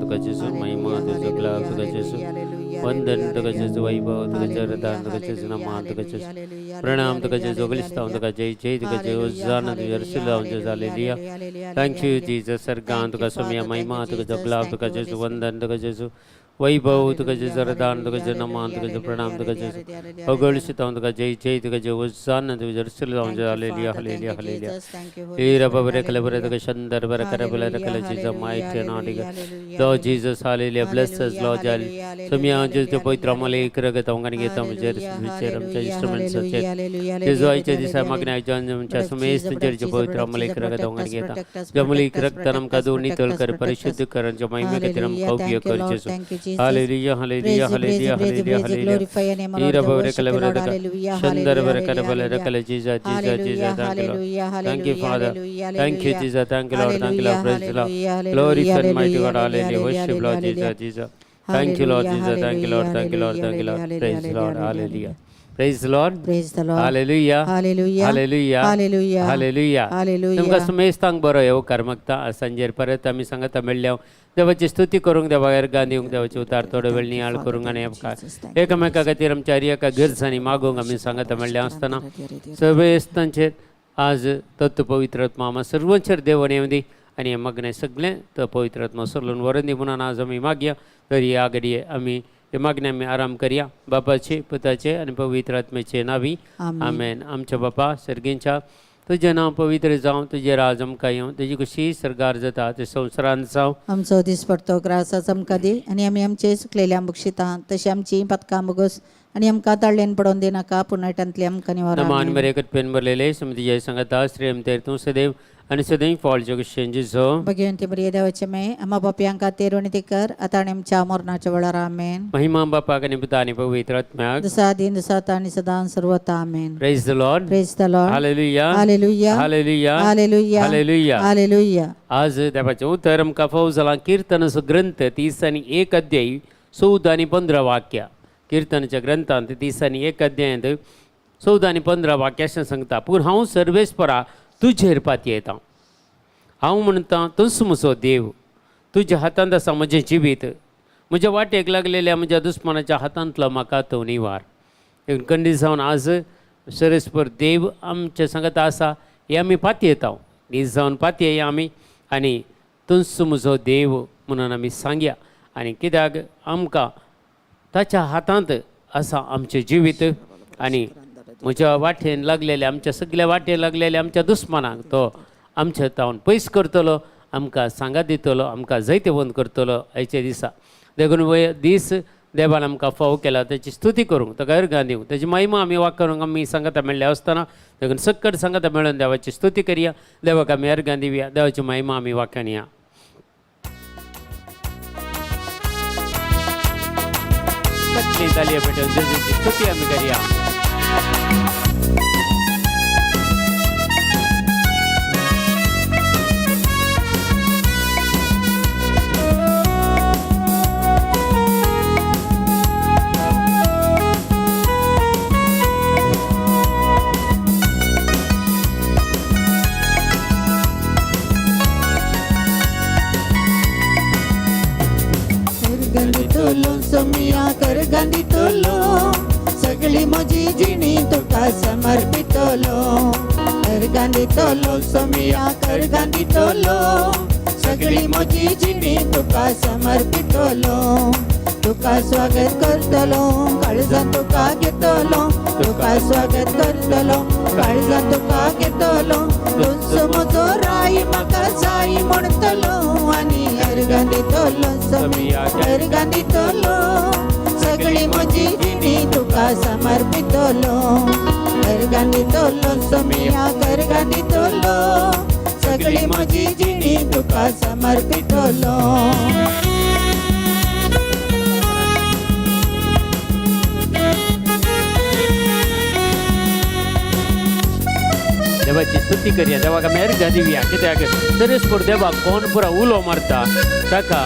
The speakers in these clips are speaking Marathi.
तुका जेजू महिमा तुझो ग्लाव तुका जेजू वंदन तुका जेजू वैभव तुका जरदान तुका जेजू नमान तुका जेजू प्रणाम तुका जेजू गलिस्तान तुका जय जय तुका जय उजान तुझ्या रसिला तुझ्या हालेलुया थँक यू जीसस सरगान तुका सोमिया महिमा तुका जो ग्लाव तुका जेजू वंदन तुका जेजू वैभव तुका जे जरदान तुका जे नमान तुका जे प्रणाम तुका जे अगोलिस्तान तुका जय जय तुका जे उजान तुझ्या रसिला तुझ्या हालेलुया हालेलुया हालेलुया ईरा बरे कले बरे तुका शंदर बरे करे बरे कले Jesus mighty Noddy Lord Jesus, hallelujah, bless us, Lord, सोमिया जो पवित्र आम्हाला एक रगत अंगण घेता म्हणजे विचार आमच्या इन्स्ट्रुमेंट्स आहेत जेजू आयच्या दिसा मागण्या आमच्या सुमेश तुमच्या पवित्र आम्हाला एक रगत अंगण घेता ज्यामुळे एक रक्त आमका दोन्ही तळ कर परिशुद्ध करण्याच्या महिमे खातीर आमका उपयोग कर जेजू hallelujah hallelujah hallelujah hallelujah hallelujah ईरा बरे कले बरे शंदर बरे करे बरे कले Jesus Jesus Jesus thank you Father thank you Jesus thank you Lord praise the Lord glorify mighty God hallelujah worship Lord Jesus Jesus thank you Lord Jesus thank you Lord thank you Lord thank you Lord praise the Lord hallelujah praise the Lord hallelujah hallelujah hallelujah hallelujah hallelujah तुमका सुमेश तांग बरो येव कर्मकता संजेर परत आम्ही सांगता मेळ्ळ्या देवाची स्तुती करूंक देवार गांदीवंक देवाचे उतार थोडे वेळ नियाळ करूंक आनी एकामेका खातीर आमच्या एका गिरसांनी मागोवंक आमी सांगता मेळ्ळ्या आसतना सर्वेस्तांचेर आज तत्व पवित्र आत्मा आम्हा सर्वांचेर देवान येवं दी आणि हे मागणे सगळे तर पवित्र आत्मा सरलून वरंदी म्हणून आज आम्ही मागया तर या घडये आम्ही हे मागणे आम्ही आराम करूया बापाचे पुताचे आणि पवित्र आत्म्याचे नावी आमेन आमच्या बापा सर्गींच्या तुझे नाव पवित्र जावं तुझे राज आमकां येवं तुजी कशी सरकार जाता ते संवसारांत जावं आमचो दीस पडतो ग्रासाचो आमकां दी आनी आमी आमचे सुकलेल्या बक्षिता तशी आमची पथकां बगोस आणि आमकां ताळ्ळेन पडोवन दिनाका पुण्यटांतली आमकां निवारण मान बरे कटपेन बरलेले समिती जय सांगता श्रेम तेर तूं सदैव आणि सदैव फॉल जगशेंजी जो भगवंती बरी देवाचे मे आम्हा बापयांक खातीर विनंती कर आतां आनी आमच्या मरणाच्या वेळार आमेन महिमा बापाक आनी पिता आनी पवित्र आत्म्याक दिसा दिन दिसात आनी सदां सर्वता amen praise the Lord hallelujah hallelujah hallelujah hallelujah hallelujah hallelujah आज देवाचें उतर आमकां फावो जाला किर्तनाचो ग्रंथ 30 अध्याय 14 आणि 15 वाक्या किर्तनाच्या ग्रंथांत 30 आणि 1 अध्यायांत 14 आणि 15 वाक्यां सांगता पूण हांव सर्वेस्परा तुझेर पातये येता हांव म्हणटा तूंच म्हजो देव तुज्या हातांत आसा म्हजें जिवीत म्हज्या वाटेक लागलेल्या म्हज्या दुस्मानाच्या हातांतलो म्हाका तो निवार एक खंडीत जावन आज सर्वेस्पर देव आमच्या सांगता आसा हे आमी पातये येता न्हीज जावन पातये येया आमी आनी तूंच म्हजो देव म्हणून आमी सांगया आनी कित्याक आमकां ताच्या हातांत आसा आमचें जिवीत आनी म्हज्या वाटेन लागलेल्या आमच्या सगळ्या वाटेन लागलेल्या आमच्या दुस्मानाक तो आमच्या तावन पयस करतलो आमकां सांगात दितलो आमकां जैते बंद करतलो आयच्या दिसा देखून दीस देवान आमकां फावो केला ताची स्तुती करूंक ताका अर्गां दिवंक ताची महिमा आमी वाकरूंक आमी सांगता मेळ्ळ्या आसतना देखून सक्कट सांगता मेळून देवाची स्तुती करया देवाक आमी अर्गां दिवया देवाची महिमा आमी वाखाणया सगळी तालया पेटोवन जेजूची स्तुती आमी करया सोमिया कर गांदितलो सगळी म्हजी जिणी तुका समर्पितलो कर गांदितलो सोमिया कर गांदितलो सगळी म्हजी जिणी तुका समर्पितलो तुका स्वागत करतलो काळजां तुका घेतलो तुका स्वागत करतलो काळजां तुका घेतलो तूंच म्हजो राई म्हाका जाई म्हणटलो आनी अर्गां दितलो सोमिया अर्गां दितलो सगळी म्हजी जिणी तुका समर्पितलो अर्गां दितलो सोमिया अर्गां दितलो सगळी म्हजी जिणी तुका समर्पितलो देवाची स्तुती करया देवाक आमी अर्गां दिवया कित्याक सर्वेस्पर देवाक कोण पुरा उलो मारता ताका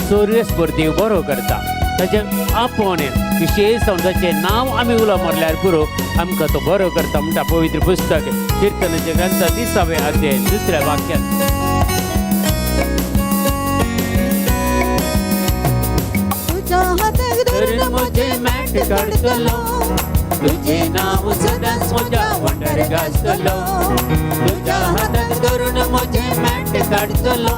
सर्वेस्पर देव बरो करता ताचे आपोवणे विशेष जावन ताचें नांव आमी उलो मारल्यार पुरो आमकां तो बरो करता म्हणटा पवित्र पुस्तक किर्तनाचे ग्रंथ 30 अध्याय 2 वाक्यात काढतलो तुझे नाव सदाच म्हज्या वांट्यार गाजतलो तुझ्या हातात धरून म्हजे मॅट काढतलो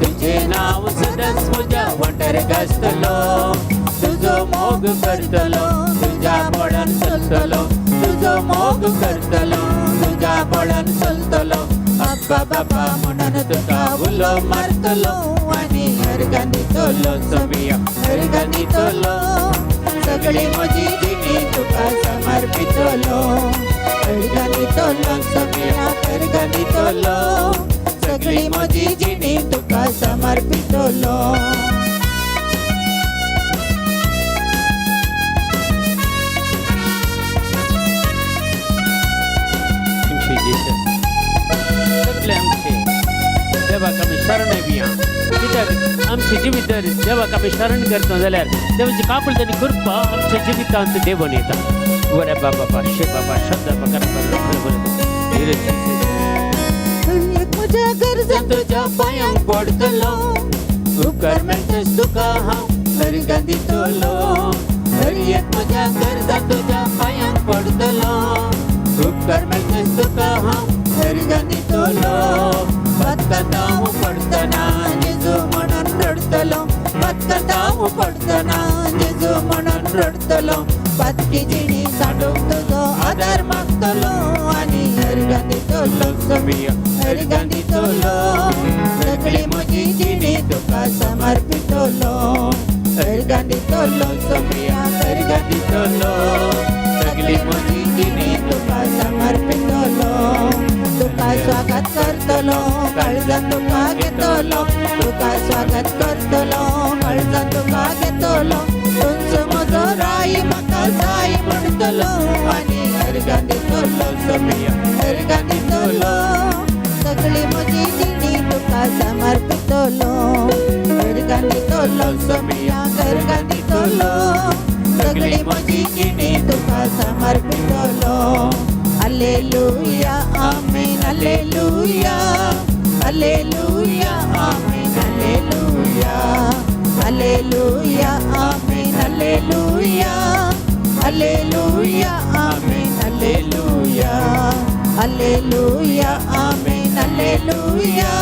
तुझे नाव सदाच म्हज्या वांट्यार गाजतलो तुझो मोग करतलो तुझ्या बळान चलतलो तुझो मोग करतलो तुझ्या बळान चलतलो अब्बा बाबा म्हणून तुका उलो मारतलो आनी अर्गांनीतलो समिया अर्गांनीतलो सगळी म्हजी जिणी तुका समर्पितलो अर्गांनीतलो समिया अर्गांनीतलो सगळी म्हजी जिणी तुका समर्पितलो देवाक आमी शरण येवया कित्याक आमचे जिवीत जर देवाक आमी शरण करता जाल्यार देवाची काकुळटांनी कृपा आमच्या जिवितांत देवून येता वरे बाबा शे बाबा शब्द म्हज्या गरजा तुज्या पांयांक पडतलो उपकार मेळटस तुका हांव अर्गां दितलो हर एक म्हज्या गरजा तुज्या पांयांक पडतलो उपकार मेळटस तुका हांव अर्गां दितलो बदकता हांव पडटना जेजू म्हणून रडतलो बदकता हांव पडटना जेजू म्हणून रडतलो बदकी जिणी सांडूंक तुजो आदार मागतलो आनी अर्गां दितलो समिया अर्गां दितलो सगळी म्हजी जिणी तुका समर्पितलो अर्गां दितलो समिया अर्गां दितलो सगळी म्हजी जिणी तुका समर्पितलो तुका स्वागत करतलो काळजांत तुका घेतलो तुका स्वागत करतलो काळजांत तुका घेतलो तुमचो म्हजो राई म्हाका जाय म्हणटलो आनी अर्गां दितलो समिया अर्गां दितलो सगळी म्हजी जिणी तुका समर्पितलो अर्गां दितलो समिया अर्गां दितलो सगळी म्हजी जिणी तुका समर्पितलो Alleluia, amen, alleluia, alleluia, amen, alleluia, alleluia, amen, alleluia, alleluia, amen, alleluia, alleluia, amen, alleluia,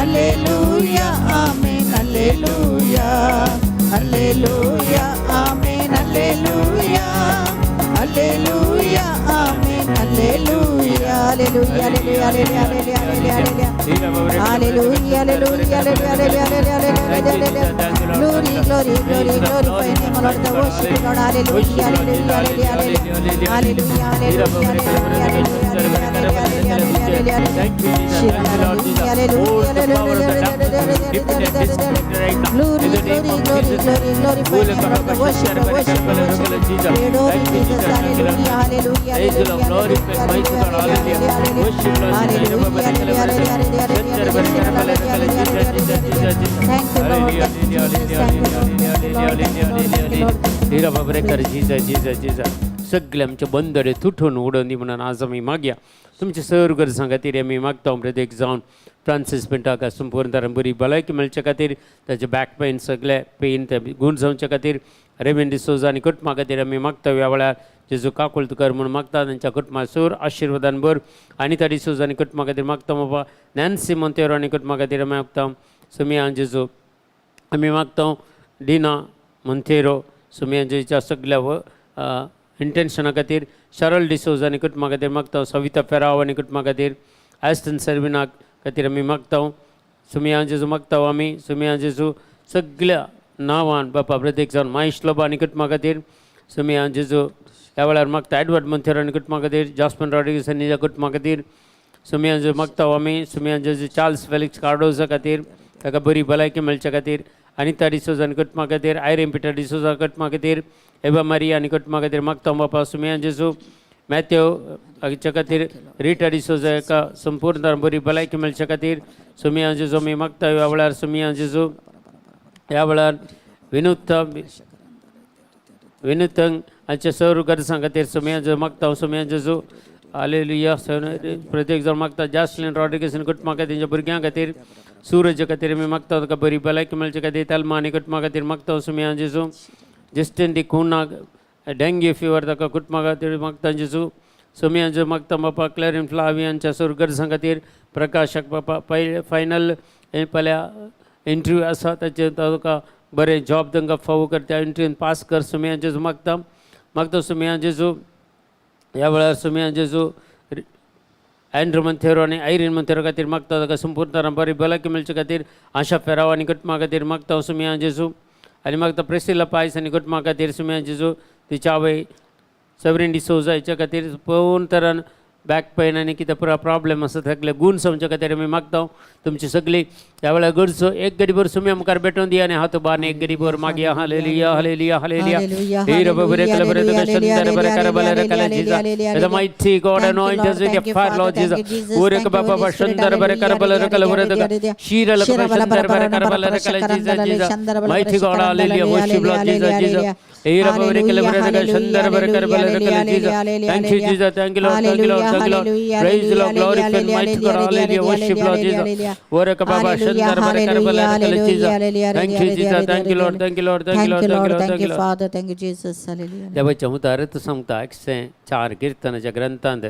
alleluia, amen, alleluia, alleluia, amen, alleluia, alleluia, amen. Hallelujah, hallelujah, hallelujah, hallelujah, hallelujah, hallelujah, hallelujah, hallelujah, hallelujah, glory, glory, glory, glorify your name, Lord, the worship, Lord, hallelujah, hallelujah, hallelujah, hallelujah, सगळे आमचे बंदरे तुटून उडोवन दी म्हणून आज आमी मागया तुमचे सर गरजां खातीर आमी मागता प्रत्येक जावन फ्रांसीस पिंटाक संपूर्ण तरान बरी भलायकी मेळचे खातीर ताचे बॅक पेन सगळे पेन ते गूण जावचे खातीर रेवेंड डिसोजा आनी कुटुंबा खातीर आमी मागता ह्या वेळार जेजू काकुळत कर म्हणून मागता तांच्या कुटुंबा सर आशिर्वादान भर आनी त्या डिसोजा आनी कुटुंबा खातीर मागता बाबा नॅन्सी मोंतेरो आनी कुटुंबा खातीर आमी मागता सुमिया जेजू आमी मागता डिना मोंतेरो सुमिया जेच्या सगळ्या इंटेन्शना खातीर शरल डिसोजा आनी कुटुंबा खातीर मागता सविता फेराव आनी कुटुंबा खातीर ॲस्टन सर्विनाक खातीर आमी मागता सुमिया जेजू मागता आमी सुमिया जेजू सगळ्या नांवान बापा प्रत्येक जावन महेश लोबा आनी कुटुंबा खातीर सुमिया जेजू ह्या वेळार मागता एडवर्ड मोंतेरो आनी कुटुंबा खातीर जॉस्पन रॉड्रिगीस आनी ह्या कुटुंबा खातीर सुमिया जेजू मागता आमी सुमिया जेजू चार्ल्स फेलिक्स कार्डोजा खातीर ताका बरी भलायकी मेळचे खातीर अनिता डिसोजा आनी कुटुंबा खातीर आयरेन पिटर डिसोजा कुटुंबा खातीर एवा मारिया आनी कुटुंबा खातीर मागता बापा सुमिया जेजू मॅथ्यू हाच्या खातीर रिटा डिसोजा हाका संपूर्ण बरी भलायकी मेळचे खातीर सुमिया जेजू आमी मागता ह्या वेळार सुमिया जेजू ह्या वेळार विनुतंग हाच्या सर गरजां खातीर सुमिया जेजू मागता सुमिया जेजू हालेलुया प्रत्येक जाण मागता जॅस्लिन रॉड्रिगीस आनी कुटुंबा खातीर तेंच्या भुरग्यां खातीर सूरज खातीर आमी मागता ताका बरी भलायकी मेळचे खातीर तल्मा आनी कुटुंबा खातीर मागता सुमिया जेजू जस्टिन दी खूना डेंग्यू फीवर ताका कुटुंबा खातीर मागता जेजू सुमयांचे मागता बापा क्लॅरिन फ्लावियांच्या गरजां खातीर प्रकाशक बापा फायनल फाल्यां इंटरव्यू आसा ताचे ताका बरें जॉब तांकां फावो कर त्या इंटरव्यून पास कर सुमया जेजू मागता सुमया जेजू ह्या वेळार सुमया जेजू एंड्रू मंथेरो आनी आयरीन मंथेरो खातीर मागता ताका संपूर्ण तरां बरी भलायकी मेळचे खातीर आशा फेराव आनी कुटुंबा खातीर मागता सुमया जेजू आनी मागता प्रेसिला पायस आनी कुटुंबा खातीर सुमया जेजू तिच्या आवय सबरीन डिसोजा हेच्या खातीर पूर्ण तरान बॅक पेन आनी कितें पुरा प्रॉब्लेम आसा तकले गूण समच्या खातीर आमी मागता तुमची सगळी ह्या वेळार गरजो एक घडी भर सुमया मुखार भेटोवन दिया आनी हात बान एक घडी भर मागया हालेलुया हालेलुया हालेलुया हे रब बरे कल बरे तुका सुंदर बरे कर बरे कल Jesus the mighty God anoint us with your fire Lord Jesus ओरे क बाबा सुंदर बरे कर बरे कल बरे तुका शीरल क सुंदर बरे कर बरे कल Jesus Jesus mighty God hallelujah worship Lord Jesus Jesus हे रब बरे कल बरे तुका सुंदर बरे कर बरे कल Jesus thank you Jesus thank you Lord thank you Lord thank you Lord praise the Lord glorify mighty God hallelujah worship Lord Jesus ore ka baba shandar bare kar bala kal Jesus thank you Jesus thank you Lord thank you Lord thank you Lord thank you Lord thank you Father thank you Jesus hallelujah देवाच्या उदारत सांगता 104 कीर्तनाच्या ग्रंथांत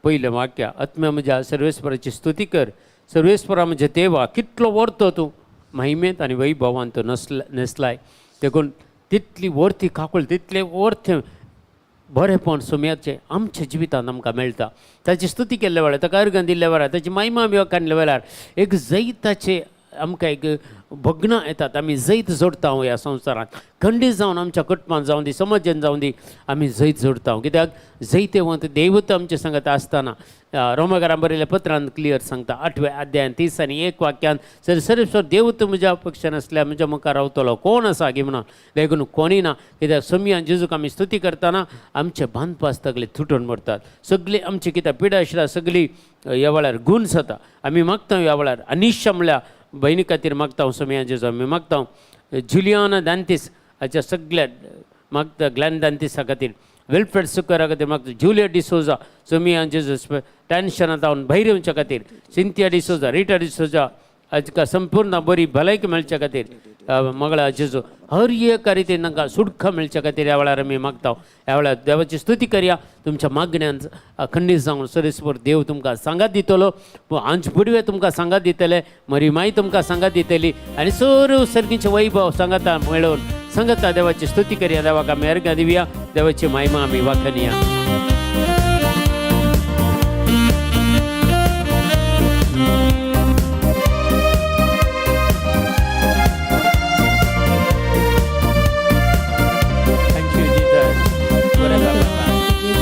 पहिलं वाक्य आत्म्या म्हज्या सर्वेस्वराची स्तुती कर सर्वेस्वरा म्हणजे देवा कितलो वर्तो तूं महिमेंत आनी वैभवान तो नसलाय देखून तितली वर्ती काकूळ तितले वर्थ बरेपण सुमयाचे आमच्या जिवितांत आमकां मेळटा ताची स्तुती केल्ल्या वेळार ताका अर्घ दिल्ल्या वेळार ताची महिमा बिवा काडल्या वेळार एक जैताचे आमकां एक भग्नां येतात आमी जैत जोडटा ह्या संवसारांत खंडीत जावन आमच्या कुटुंबांत जावं दी समाजान जावं दी आमी जैत जोडटा कित्याक जैते वंत देवत आमचे सांगता आसतना रोमकारांक बरयल्ल्या पत्रांत क्लियर सांगता 8व्या अध्यायान 30 आनी 1 वाक्यान जर सर्वेस्वर देवत म्हज्या पक्षान आसल्या म्हज्या मुखार रावतलो कोण आसा गे म्हणून देखून कोणी ना कित्याक सुमयान जेजूक आमी स्तुती करतना आमचे बांदपास तगले तुटून मरतात सगळी आमची कितें पिडा आशिल्ल्या सगळी ह्या वेळार गूण जाता आमी मागता ह्या वेळार अनिशा म्हणल्या बहिणी खातीर मागता सुमया जेजू आमी मागता जुलियाना दांतीस हाच्या सगळ्या मागता ग्लॅन दांतीसा खातीर वेलफेअर सुकरा खातीर मागता जुलिया डिसोजा सुमया जेजू टेन्शनांत जावन भायर येवच्या खातीर सिंथिया डिसोजा रिटा डिसोजा हाका संपूर्ण बरी भलायकी मेळच्या खातीर मंगळा जेजू हर एका रितीन तांकां सुडखा मेळच्या खातीर ह्या वेळार आमी मागता ह्या वेळार देवाची स्तुती करया तुमच्या मागण्यांत खंडीत जावन सरेस्वर देव तुमकां सांगात दितलो आंच बुडवे तुमकां सांगात दितले मरी माई तुमकां सांगात दितली आनी सर्व सर्गीचे वैभव सांगाता मेळोवन सांगता देवाची स्तुती करया देवाक आमी अर्घ दिवया देवाची महिमा आमी वाखणया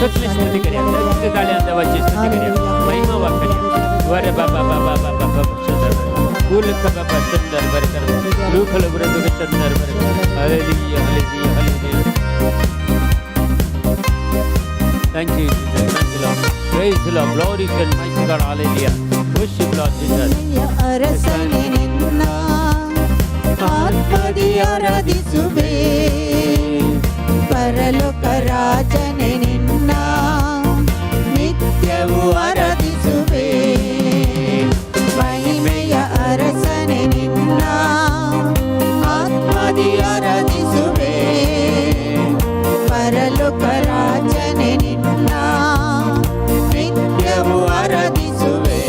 सगळी स्तुती करया देवाची स्तुती करया महिमा वाखणया वरे बाबा बाबा बाबा बाबा सुंदर फूल का बाबा सुंदर बरे कर लूखल बरे तो सुंदर बरे hallelujah hallelujah hallelujah thank you Jesus thank you Lord praise the Lord glory to mighty God hallelujah worship Lord Jesus अरसने निन्ना आत्मदि आराधिಸುವೆ ಪರಲೋಕ ರಾಜನೇ ನಿನ್ನ ನಿತ್ಯವೂ ಆರಾಧಿಸುವೆ ಮಹಿಮೆಯ ಅರಸನೇ ನಿನ್ನ ಆತ್ಮದಿ ಆರಾಧಿಸುವೆ ಪರಲೋಕ ರಾಜನೇ ನಿನ್ನ ನಿತ್ಯವೂ ಆರಾಧಿಸುವೆ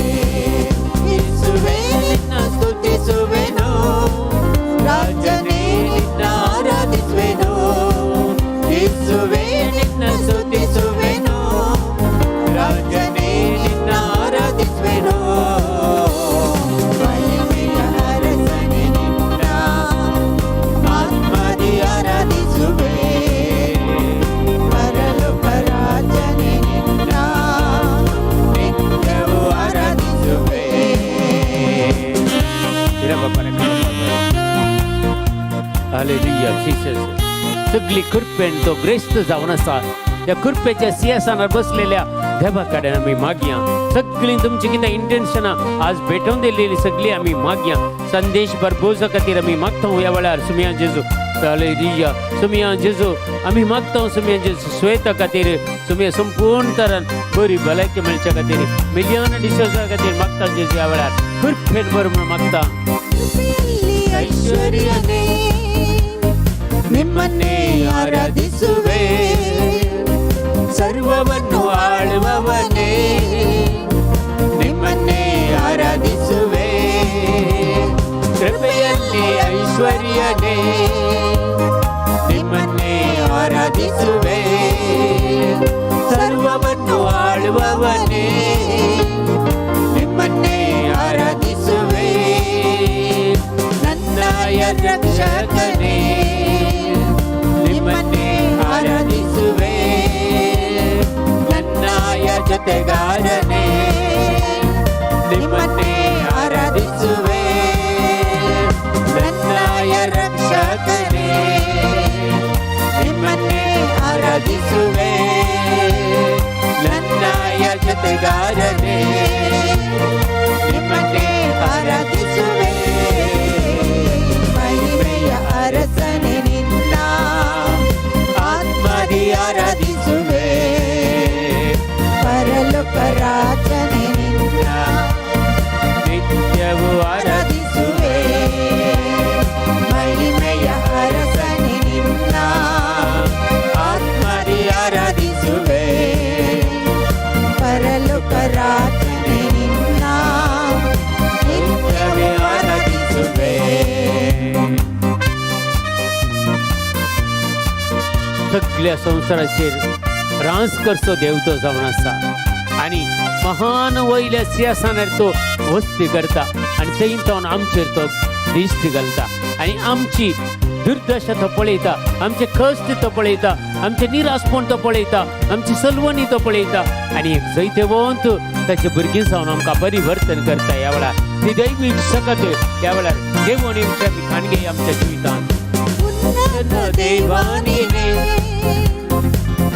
ಯೇಸುವೇ ನಿನ್ನ ಸ್ತುತಿಸುವೆನು ರಾಜನೇ ನಿನ್ನ ಆರಾಧಿಸುವೆನು ಯೇಸುವೇ ನಿನ್ನ ಸ್ತುತಿಸುವೆನು ರಾಜನೇ ನಿನ್ನ ಆರಾಧಿಸುವೆನು ಮಹಿಮೆಯ ಅರಸನೇ ನಿನ್ನ ಆತ್ಮದಿ ಆರಾಧಿಸುವೆ ಪರಲೋಕ ರಾಜನೇ ನಿನ್ನ ನಿತ್ಯವೂ ಆರಾಧಿಸುವೆ हालेलुया जीसस सगळी कृपेन तो ग्रेस्त जावन आसा त्या कृपेच्या सिंहासनार बसलेल्या देवा कडेन आमी मागया सगळी तुमची कितें इंटेन्शनां आज भेटोवन दिलेली सगळी आमी मागया संदेश भरभोजा खातीर आमी मागता ह्या वेळार सुमया जेजू हालेलुया सुमया जेजू आमी मागता सुमया जेजू स्वेता खातीर सुमया संपूर्ण तरान बरी भलायकी मेळच्या खातीर मिलियन डिसोजा खातीर मागता जेजू ह्या वेळार कृपेन बर म्हणून मागता ಐಶ್ವರ್ಯನೇ ನಿಮ್ಮನ್ನೇ ಒಡೆಯನೇ ನಿಮ್ಮನ್ನೇ ಆರಾಧಿಸುವೆ ಸರ್ವವನ್ನು ಆಳುವವನೇ ನಿಮ್ಮನ್ನೇ ಆರಾಧಿಸುವೆ ನನ್ನಯ ರಕ್ಷಕನೇ ನಿಮ್ಮನ್ನೇ ಆರಾಧಿಸುವೆ ನನ್ನಯ ಜೊತೆಗಾರನೇ ನಿಮ್ಮನ್ನೇ ಆರಾಧಿಸುವೆ ನನ್ನಯ ರಕ್ಷಕನೇ ನಿಮ್ಮನ್ನೇ ಆರಾಧಿಸುವೆ ನನ್ನಯ ಜೊತೆಗಾರನೇ ನಿಮ್ಮನ್ನೇ ಆರಾಧಿಸುವೆ ಮಹಿಮೆಯ ಅರಸನೆ ನಿನ್ನ ಆತ್ಮದಿ ಆರಾಧಿಸುವೆ ಪರಲೋಕ ರಾಜನೆ ನಿನ್ನ ನಿತ್ಯವೂ ಆರಾಧಿಸುವೆ ಮಹಿಮೆಯ ಅರಸನೆ ನಿನ್ನ ಆತ್ಮದಿ ಆರಾಧಿಸುವೆ ಪರಲೋಕ ರಾಜನೆ ನಿನ್ನ ನಿತ್ಯವೂ आराधिसुवे सगळ्या संसाराचेर रांस करचो देव तो जावन आसा आनी महान वयल्या सिंहासनार तो वस्ती करता आनी थंय जावन आमचेर तो दिश्टी घालता आनी आमची दुर्दशा तो पळयता आमचे कश्ट तो पळयता आमचे निराशपण तो पळयता आमची सलवणी तो पळयता आनी एक जैतवंत ताचे भुरगीं जावन आमकां परिवर्तन करता ह्या वेळार ती दैवीक सकत ह्या वेळार देवान आमच्या खाणगे आमच्या जिवितांत देवानी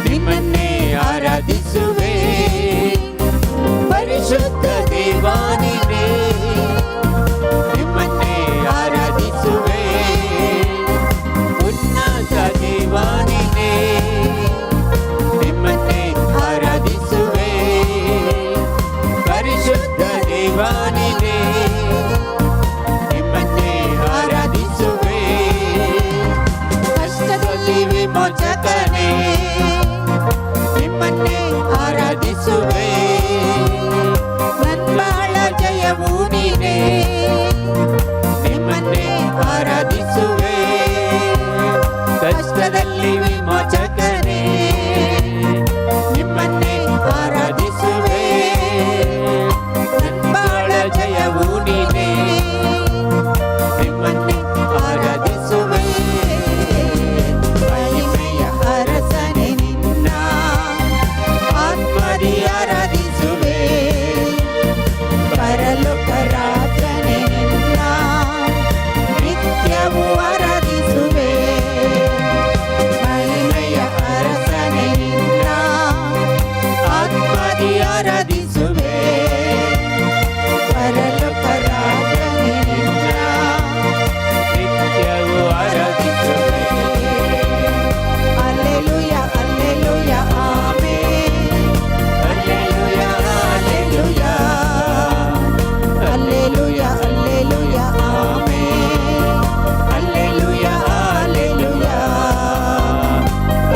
निमन्ने आराधिसुवे परिशुद्ध देवानी निमन्ने आराधिसुवे उन्नत देवानी निमन्ने आराधिसुवे परिशुद्ध देवानी निमन्ने आराधिसुवे कष्टदल्लि विमोचकने ನಿಮ್ಮನ್ನೇ ಆರಾಧಿಸುವೆ ನನ್ಬಾಳ ಜಯವು ನೀನೇ ನಿಮ್ಮನ್ನೇ ಆರಾಧಿಸುವೆ ಕಷ್ಟದಲ್ಲಿ ವಿಮೋಚಕನೇ ನಿಮ್ಮನ್ನೇ ಆರಾಧಿಸುವೆ ನನ್ಬಾಳ ಜಯವು ನೀನೇ ನಿಮ್ಮನ್ನೇ ಆರಾಧಿಸುವೆ ಮಹಿಮೆಯ ಅರಸನೆ ಆತ್ಮದಿ ಆರಾಧಿಸುವೆ ಪರಲೋಕ ರಾಜನೆ ನಿನ್ನ ನಿತ್ಯವೂ ಆರಾಧಿಸುವೆ ಮಹಿಮೆಯ ಅರಸನೆ ನಿನ್ನ ಆತ್ಮದಿ ಆರಾಧಿಸುವೆ ಪರಲೋಕ ರಾಜನೆ ನಿನ್ನ ನಿತ್ಯವೂ ಆರಾಧಿಸುವೆ hallelujah hallelujah amen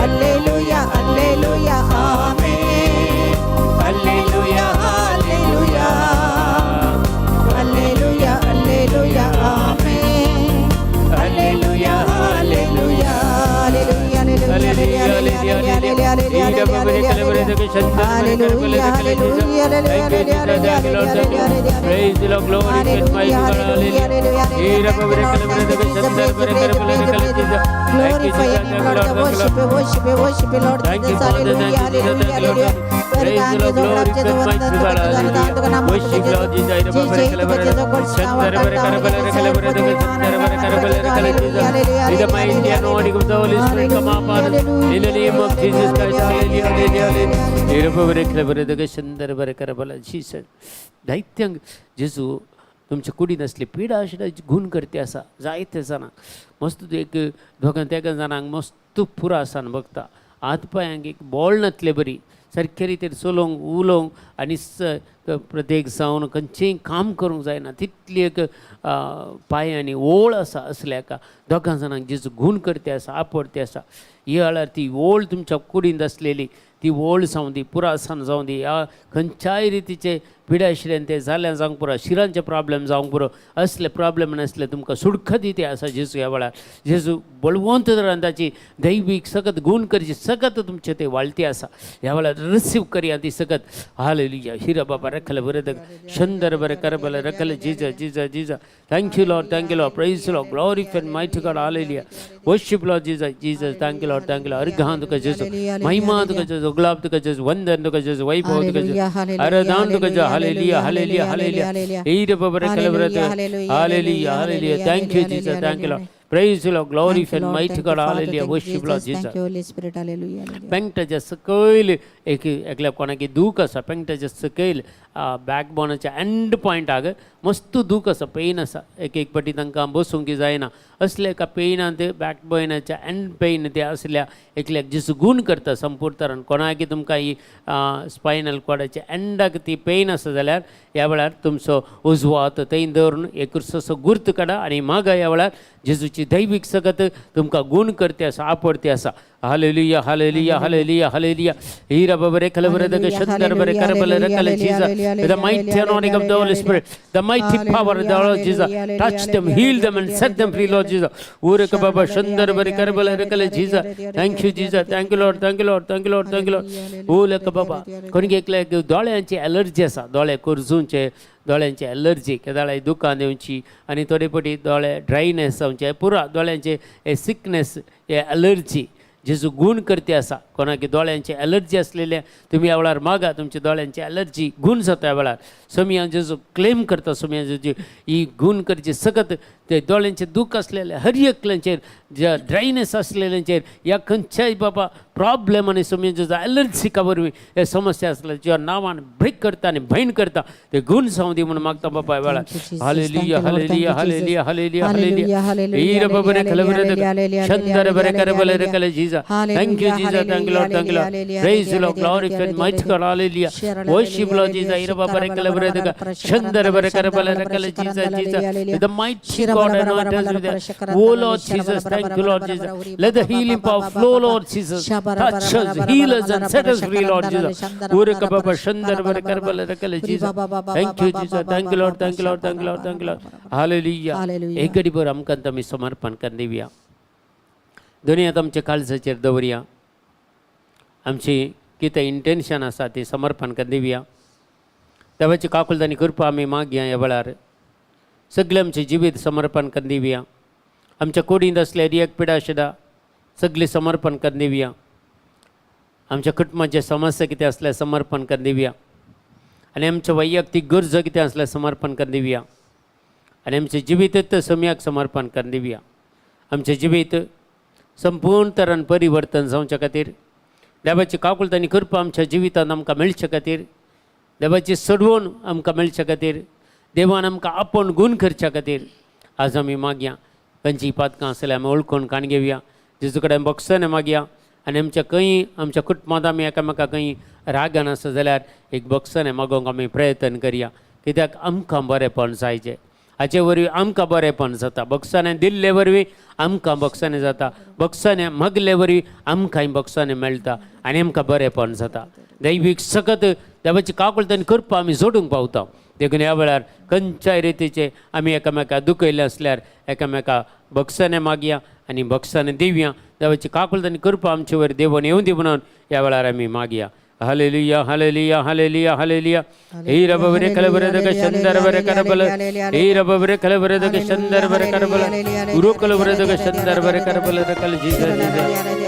Hallelujah, hallelujah, hallelujah, amen. Hallelujah, hallelujah, hallelujah, hallelujah, amen. Hallelujah, hallelujah, hallelujah, hallelujah, amen. Hallelujah, hallelujah, Praise the Lord, glory to my God, hallelujah. Glorify Him, Lord, worship you, Lord. Thank you, Father, thank you, hallelujah. Praise the Lord, glory to my God, hallelujah. Worship Lord Jesus, in the mighty and holy of the Holy Spirit, come upon us. In the name of Jesus Christ, hallelujah, hallelujah. Jesus, दैत्यांग जेजू तुमच्या कुडीन असले पिडा आशिल्ले गुण करते आसा जायते जाणांक मस्त एक दोगां तेगां जाणांक मस्त पुरो आसा बघता हात पांयांक एक बोळ नातले बरी सारके रितीन चलोवंक उलोवंक आनी प्रत्येक जावन खंयचेंय काम करूंक जायना तितली एक पांयांनी ओळ आसा असल्या एका दोगां जाणांक जेजू गूण करते आसा आपडते आसा ही वेळार ती ओळ तुमच्या कुडींत आसलेली ती ओळ जावं दी पुरासान जावं दी ह्या खंयच्याय रितीचे पिड्या आशिल्ल्यान ते जाल्ल्यान जावंक पुरो शिरांचे प्रॉब्लेम जावंक पुरो असले प्रॉब्लेम नासले तुमकां सुडखत दिते आसा जेजू ह्या वेळार जेजू बळवंत तरान ताची दैवीक सगत गूण करची सगत तुमचे ते वाळटी आसा ह्या वेळार रिसीव करया ती सगत हालेलुया हिरा बाबा रखल बरदक शंदर बरे करबल रखल जीजा जीजा जीजा thank you Lord praise Lord glorify mighty God hallelujah worship Lord Jesus thank you Lord अर्घां तुका जेजू महिमा तुका जेजू गुलाब तुका जेजू वंदन तुका जेजू वैभव तुका जेजू आराधना तुका जेजू हालेलुया हालेलुया हालेलुया हिरा बाबा रखल बरदक hallelujah hallelujah thank you Jesus thank you Lord Praise the Lord, glorify and mighty God, hallelujah, worship Lord Jesus. Thank you, Holy Spirit, hallelujah. पेंगटाच्या सकयल एकल्या कोणाकी दूख आसा पेंगटाच्या सकयल बॅकबोनाच्या एंड पॉयंटाक मस्त दूख आसा पेन आसा एक पाटी तांकां बसूंक जायना असले एका पेनान ते बॅकबोनाच्या एंड पेन ते आसल्या एकल्याक जेजू गूण करता संपूर्ण तरान कोणाकी तुमकां ही स्पायनल कॉर्डाच्या एंडाक ती पेन आसा जाल्यार ह्या वेळार तुमचो उजवो हात थंय दवरून एक असो गुर्त काडा आनी मागा ह्या वेळार जेजूची दैवीक सगत तुमकां गूण करते आसा आपडते आसा हालेलुया हालेलुया हालेलुया हालेलुया हीरा बाबरे कलबरदक शंदर बरे करबल रकल Jesus the mighty anointing of the Holy Spirit the mighty power of the Lord Jesus touch them heal them and set them free Lord Jesus uraka baba शंदर बरे करबल रकल Jesus thank you Jesus thank you Lord thank you Lord thank you Lord thank you Lord ओलक बाबा कोणी एकल्या दोळ्यांची एलर्जी आसा दोळे कुरजूंचे दोळ्यांची एलर्जी केदाळे दुकान येवची आनी थोडे पटी दोळे ड्रायनेस जावचे पुरा दोळ्यांचे सिकनेस हे एलर्जी जेजू गूण करते आसा कोणाकी दोळ्यांची एलर्जी असलेल्या तुम्ही ह्या वेळार मागा तुमच्या दोळ्यांची एलर्जी गूण जाता ह्या वेळार सोमिया जेजू क्लेम करता सोमिया जेजू ही गूण करची सगत ते दोळ्यांचे दूख असलेल्या हर एकल्यांचेर ज्या ड्रायनेस असलेल्यांचेर या खंयच्याय बाबा प्रॉब्लेम आनी सोमिया जेजू एलर्जिका वरवीं हे समस्या असल्या ज्या नांवान ब्रेक करता आनी भयण करता ते गूण जावं दी म्हणून मागता बाबा ह्या वेळार hallelujah hallelujah hallelujah hallelujah hallelujah हीर बाबरे खलबरदक शंदर बरे करबल रकल Jesus thank you Jesus thank you Lord thank you Lord praise the Lord glorify and mighty God hallelujah worship Lord Jesus हीर बाबरे खलबरदक शंदर बरे करबल रकल Jesus Jesus the mighty God anoint us with the oh Lord Jesus thank you Lord Jesus let the healing power flow Lord Jesus touch us heal us and set us free Lord Jesus uraka baba शंदर बरे करबल रकल Jesus thank you Jesus thank you Lord thank you Lord thank you Lord thank you Lord hallelujah एक घडी भर आमकां आमी समर्पण करून दिवया दुनियात आमचे काळजाचेर दवरया आमची कितें इंटेंशन आसा ती समर्पण करून दिवया देवाची काकुलदानी कृपा आमी मागया ह्या वेळार सगळे आमचे जिवीत समर्पण करून दिवया आमच्या कुडींत असलेली एक पिडा आशिल्ल्या सगळी समर्पण करून दिवया आमच्या कुटुंबाचे समस्या कितें असल्या समर्पण करून दिवया आनी आमच्या वैयक्तीक गरजो कितें असल्या समर्पण करून दिवया आनी आमचे जिवीतच सोम्याक समर्पण करून दिवया आमचे जिवीत संपूर्ण तरान परिवर्तन जावचे खातीर देवाची काकुलतानी कृपा आमच्या जिवितांत आमकां मेळचे खातीर देवाची सडवण आमकां मेळचे खातीर देवान आमकां आपण गूण करच्या खातीर आज आमी मागया खंयचीय पातकां आसल्यार आमी ओळखून काण घेवया जेजू कडेन बक्षाने मागया आनी आमच्या खंय आमच्या कुटुंबांत आमी एकामेकाक खंय रागान आसा जाल्यार एक बक्षाने मागोवंक आमी प्रयत्न करया कित्याक आमकां बरेंपण जायचें हाचे वरवीं आमकां बरेंपण जाता बक्षाने दिल्ले वरवीं आमकां बक्षाने जाता बक्षाने मागले वरवीं आमकांय बक्षाने मेळटा आनी आमकां बरेंपण जाता दैवीक सगत देवाची काकुलतानी करपा आमी जोडूंक पावता देखून ह्या वेळार खंयच्याय रितीचे आमी एकामेकाक दुखयले असल्यार एकामेकाक बक्षाने मागया आनी बक्षाने दिवया देवाची काकुलतानी करपा आमचे वयर देवून येवं दी म्हणून ह्या वेळार आमी मागया Hallelujah, hallelujah, hallelujah, hallelujah. Hira babare kalabare shandar bare karabala. Hira babare kalabare shandar bare karabala. Guru kalabare shandar bare karabala. Rakal Jesus, Jesus.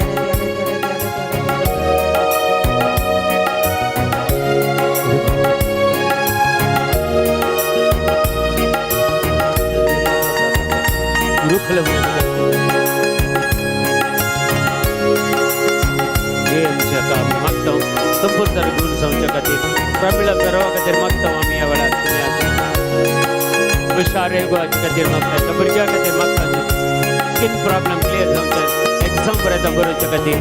Guru kalabare. संपूर्ण गुण जावच्या खातीर प्रमिळा करवा खातीर मागता आमी ह्या वेळार हुशारे गोवाच्या खातीर मागता भुरग्यां खातीर मागता स्किन प्रॉब्लेम क्लियर जावचे एक्झाम बरें बरोवच्या खातीर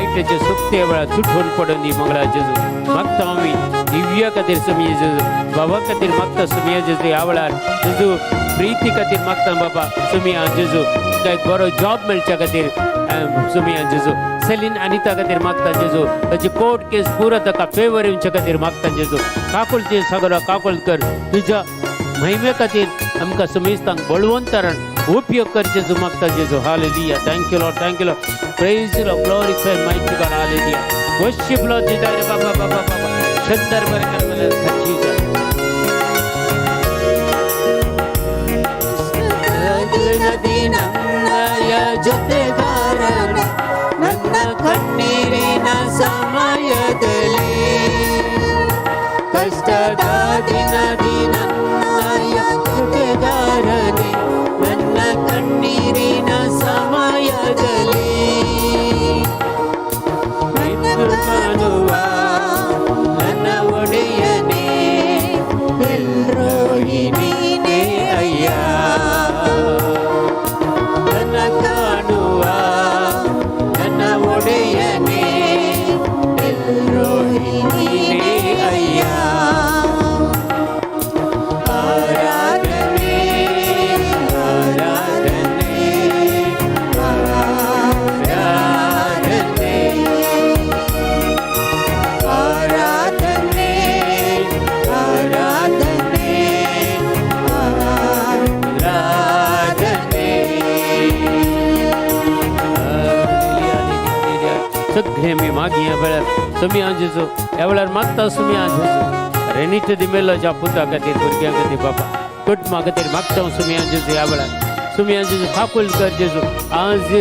वाईटाचे सुक्ते वेळा सुटून पडून दी मंगळा जेजू मागता आम्ही दिव्य खातीर सुमिये जेजू बाबा खातीर मागता सुमिया जेजू ह्या वेळार जेजू प्रीती खातीर मागता बाबा सुमिया जेजू तुका एक बरो जॉब मेळच्या खातीर सुमिया जेजू सेलीन अनिता खातीर मागता जेजू ताची कोर्ट केस पुरो ताका फेवर येवच्या खातीर मागता जेजू काकुल ते सगळो काकुल कर तुज्या महिमे खातीर आमकां सुमेस्तांक बळवंतरण उपयोग कर जेजू मागता जेजू hallelujah thank you Lord praise you Lord glorify mighty God hallelujah worship Lord Jesus बाबा बाबा बाबा सुंदर बरे कर मला जीसस ನನ್ನಯ ಜೊತೆಗಾರನೆ ನನ್ನ ಕಣ್ಣೀರಿನ ಸಮಯದಲ್ಲಿ ಕಷ್ಟದ ದಿನದಿ ನನ್ನಯ ಜೊತೆಗಾರನೆ ನನ್ನ ಕಣ್ಣೀರಿನ ಸಮಯದಲ್ಲಿ ಕಾಣುವ ನನ್ನ ಒಡೆಯನೇ ಎಲ್ರೋಹಿ ನೀನೇ ಅಯ್ಯ ಕಾಣುವ ನನ್ನ ಒಡೆಯನೇ ಎಲ್ರೋಹಿ ನೀನೇ ಅಯ್ಯ ಆರಾಧನೆ ಆರಾಧನೆ ಆರಾಧನೆ ಆರಾಧನೆ ಆರಾಧನೆ सगळे मी मागी वेळार सुमी आंजेचो ह्या वेळार मागता सुमी आंजेचो रेनीट दी मेलो ज्या पुता खातीर भुरग्यां खातीर बाबा कुटुंबा खातीर मागता सुमी आंजेचो ह्या वेळार सुमी आंजेचो फाकूल कर जेजू आज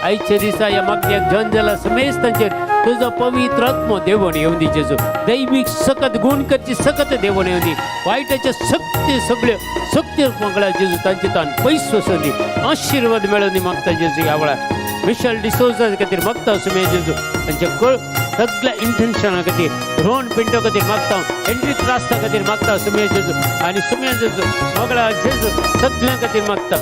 आयच्या दिसा ह्या मागण्याक जन जाला समेस्तांचेर तुजो पवित्र आत्मो देवण येवन दी जेजू दैवीक सकत गुण करची सकत देवण येवन दी वायटाचे सगळ्यो सत्य मंगळा जेजू तांचे तान पयस वचून दी आशीर्वाद मेळोवन दी मागता जेजू ह्या वेळार मिशेल डिसोजा खातीर मागता सुमे जेजू तांचे सगळ्या इंटेन्शना खातीर रोहन पिंटो खातीर मागता हेनरिक रास्ता खातीर मागता सुमे जेजू आनी सुमे जेजू मोगळा जेजू सगळ्यां खातीर मागता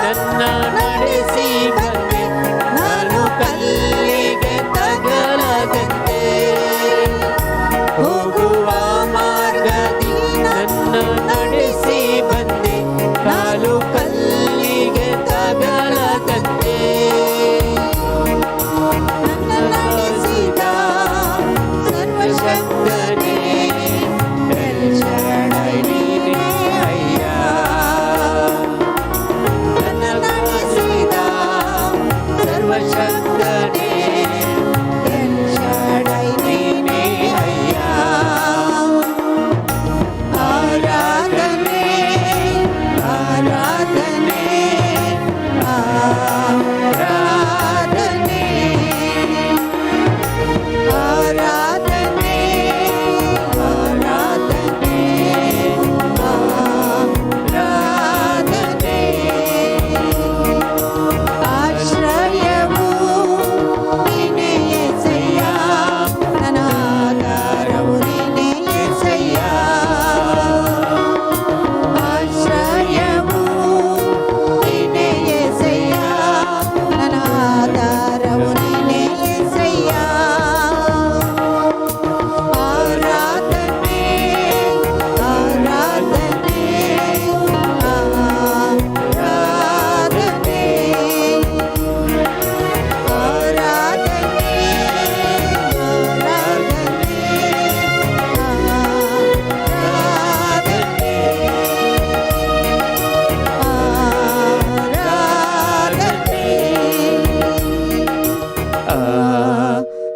ನನ್ನ ನಡೆಸಿ ಬಂದೆ ನಾನು ಕಲ್ಲಿಗೆ ತಗಲದಂತೆ ಹೋಗುವ ಮಾರ್ಗದಿ ನನ್ನ ನಡೆಸಿ ಬಂದೆ ಕಾಲು ಕಲ್ಲಿಗೆ ತಗಲದಂತೆ ನನ್ನ ನಡೆಸಿದ ಸರ್ವಶಕ್ತನೇ ಎಲ್ ಶಡೈ ನೀನೇ ಅಯ್ಯ ನನ್ನ ನಡೆಸಿದ ಸರ್ವಶಕ್ತನೇ ಎಲ್ ಶಡೈ ನೀನೇ ಅಯ್ಯ ಆರಾಧನೆ ಆರಾಧನೆ ಆರಾಧನೆ ಆರಾಧನೆ ಆರಾಧನೆ ಆರಾಧನೆ ಆಶ್ರಯವು ನೀನೇ యేసయ్య ನನ್ನ ಆಧಾರವು ನೀನೇ యేసయ్య ಆಶ್ರಯವು ನೀನೇ యేసయ్య ನನ್ನ ಆಧಾರವು ನೀನೇ యేసయ్య ಆರಾಧನೆ ಆರಾಧನೆ ಆರಾಧನೆ ಆರಾಧನೆ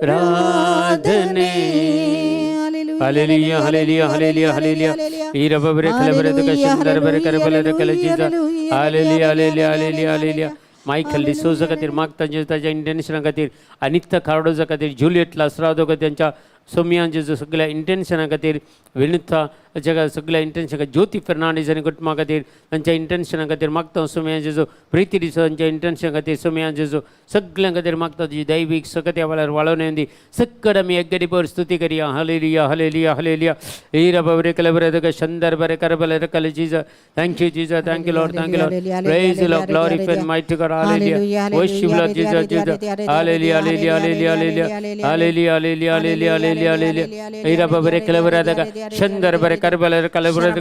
ಆರಾಧನೆ Hallelujah, hallelujah, hallelujah, hallelujah. Ira babere kala bare to kashindar bare kare bale to kala Jesus. Hallelujah, hallelujah, hallelujah, hallelujah. Michael D'Souza खातीर मागता जेताच्या इंटरनॅशनल खातीर अनिता कार्डोजा खातीर जुलियट लासरादो त्यांच्या सोमिया जेजू सगळ्या इंटेन्शना खातीर विनुता जगा सगळ्या इंटेन्शन ज्योती फर्नांडीस आनी कुटुंबा खातीर तांच्या इंटेन्शना खातीर मागता सोमिया जेजू प्रिती दिसो तांच्या इंटेन्शन खातीर सोमिया जेजू सगळ्यां खातीर मागता तुजी दैवीक सकत ह्या वेळार वाळोवन येवन दी सक्कड आमी एकगडी पर स्तुती करया हालेलुया हालेलुया हालेलुया हीरा बरे कले बरे तुका शंदर बरे कर बरे रकले Jesus thank you Jesus thank you Lord praise the Lord glorify mighty God hallelujah worship Lord Jesus Jesus hallelujah hallelujah hallelujah hallelujah hallelujah hallelujah hallelujah hallelujah hallelujah हीरा बरे कले बरे तुका शंदर बरे कर बरे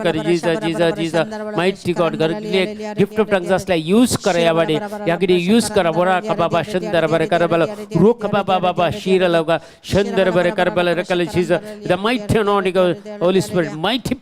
कर Jesus Jesus Jesus mighty God gift of tongues असला यूज करा या वाडी यागडी यूज करा बोरा का बाबा शंदर बरे कर बले रोक बाबा बाबा शीरा लगा शंदर बरे कर बले रकले Jesus the mighty anointing Holy Spirit mighty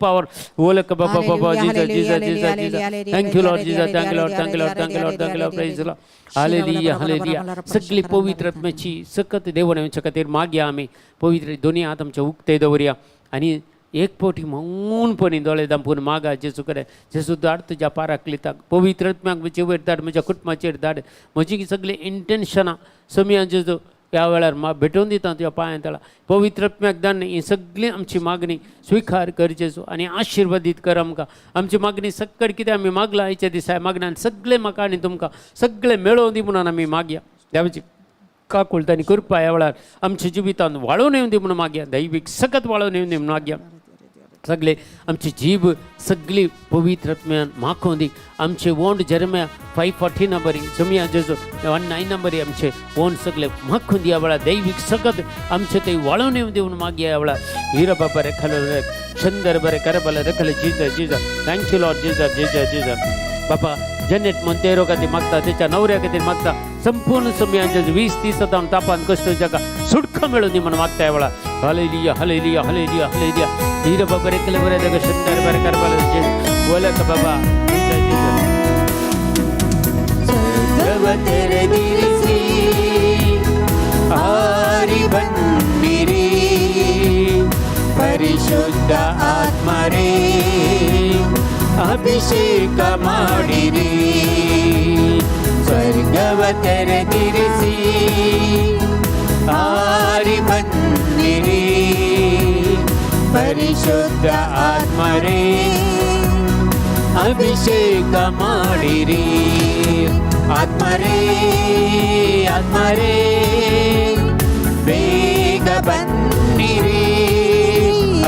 power ओलक बाबा बाबा Jesus Jesus Jesus Jesus thank you Lord Jesus thank you Lord thank you Lord thank you Lord thank you Lord praise the Lord hallelujah hallelujah सगळी पवित्र आत्म्याची सकत देवनाच्या खातीर मागया आमी पवित्र दोनी हात आमचे उक्ते दवरया आनी एक पोटी मौनपणी दोळे दांपून मागा जेजू करे जेजू धाड तुज्या पाराकलिताक पवित्र आत्म्याक म्हजे वयर धाड म्हज्या कुटुंबाचेर धाड म्हजी सगळी इंटेन्शनां समिया जेजू ह्या वेळार भेटोवन दिता तुज्या पांयां तळा पवित्र आत्म्याक दान ही सगळी आमची मागणी स्विकार कर जेजू आनी आशिर्वादीत कर आमकां आमची मागणी सक्कड कितें आमी मागला हेच्या दिसा मागण्यान सगळे म्हाका आनी तुमकां सगळे मेळोवन दी म्हणून आमी मागया देवाची काकूळट आनी कृपा ह्या वेळार आमच्या जिवितांत वाळोवन येवन दी म्हणून मागया दैवीक सकत वाळोवन येवन दी म्हणून मागया सगळे आमची जीब सगळी पवित्र आत्म्यान माखोवन दी आमचे वोंड जरम्या 5:14 बरी समिया जेजू 1:9 बरी आमचे वोंड सगळे माखोवन दी ह्या वेळार दैवीक सकत आमचे ते वाळोवन येवन दी म्हणून मागया ह्या वेळार वीर बाबा रे खले शंदर बरे कर बले रखले Jesus Jesus thank you Lord Jesus Jesus Jesus बाबा जनेट मोंतेरो खातीर मागता त्याच्या नवऱ्या खातीर मागता संपूर्ण समियांच्या 20-30 जावन तापान कश्ट जाका सुटका मेळून दी म्हणून मागता ह्या वेळार हालेलुया हालेलुया हालेलुया हालेलुया हीर बाबा रे कले बरे जग शंदर बरे कर बले बोलक बाबा जीसस जीसस सर्व तेरे दिरसी आरी बन्निरी परिशुद्ध आत्मा रे अभिषेक ಮಾಡಿರಿ ಸ್ವರ್ಗವ ತೆರೆದಿರಿಸಿ ಆರಿ ಬನ್ನಿರಿ ಪರಿಶುದ್ಧ ಆತ್ಮರೇ ಅಭಿಷೇಕ ಮಾಡಿರಿ ಆತ್ಮರೇ ಆತ್ಮರೇ ಬೇಗ ಬನ್ನಿರಿ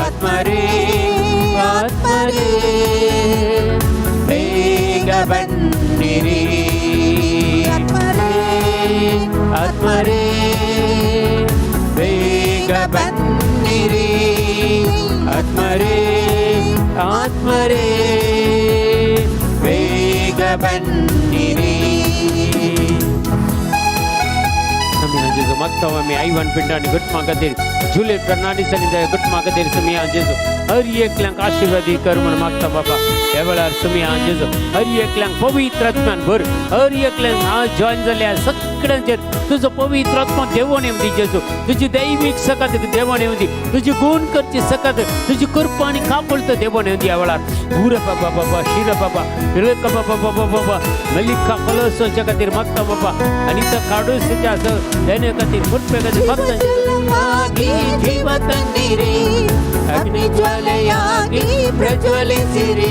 ಆತ್ಮರೇ ಆತ್ಮರೇ ಬೇಗ ಬನ್ನಿರಿ ಆತ್ಮರೇ ಆತ್ಮರೇ ಬೇಗ ಬನ್ನಿರಿ ಆತ್ಮರೇ ಆತ್ಮರೇ ಬೇಗ ಬನ್ನಿರಿ जेजू मागता आम्ही आयवान पिंडानी गुटमा खातीर जुलियट फर्नांडीस आनी गुटमा खातीर समिया जेजू हर एकल्यांक आशिर्वादी कर म्हणून मागता बाबा ह्या वेळार समिया जेजू हर एकल्यांक पवित्र आत्म्यान भर हर एकल्यांक आज जॉइन जाल्या सगळ्यांचेर तुजो पवित्र आत्मा देवोन येवन दी जेजू तुजी दैवीक सकत देवोन येवन दी तुजी गुण करची सकत तुजी कृपा आनी कापळत देवोन येवन दी ह्या वेळार भूर बाबा बाबा शिर बाबा विवेक बाबा बाबा बाबा मल्लिका कलसच्या खातीर मागता बाबा आनी त्या काडूसच्या देने खातीर फुटपे खातीर मागता जीव तंदिरी अग्नि ज्वालयागी प्रज्वलिसिरी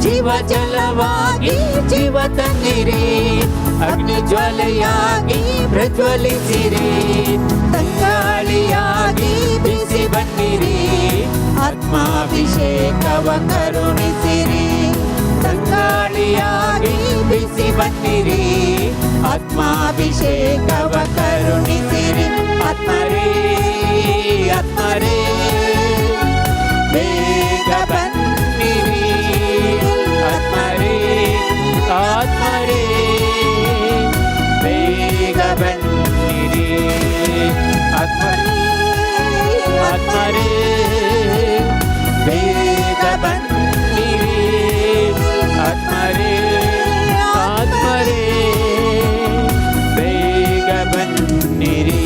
जीव जलवागी जीव तंदिरी अग्नि ज्वालयागी प्रज्वलिसिरी ತಂಗಾಳಿಯಾಗಿ ಬಿಸಿ ಬನ್ನಿರಿ ಆತ್ಮಾಭಿಷೇಕವ ಕರುಣಿಸಿರಿ ತಂಗಾಳಿಯಾಗಿ ಬಿಸಿ ಬನ್ನಿರಿ ಆತ್ಮಾಭಿಷೇಕವ ಕರುಣಿಸಿರಿ ಆತ್ಮರೇ ಆತ್ಮರೇ ಬೇಗ ಬನ್ನಿರಿ ಆತ್ಮರೇ ಆತ್ಮರೇ ಬೇಗ ಬನ್ನಿರಿ ಆತ್ಮರೇ ಆತ್ಮರೇ ಬೇಗ ಬನ್ನಿರಿ ಆತ್ಮರೇ ಆತ್ಮರೇ ಬೇಗ ಬನ್ನಿರಿ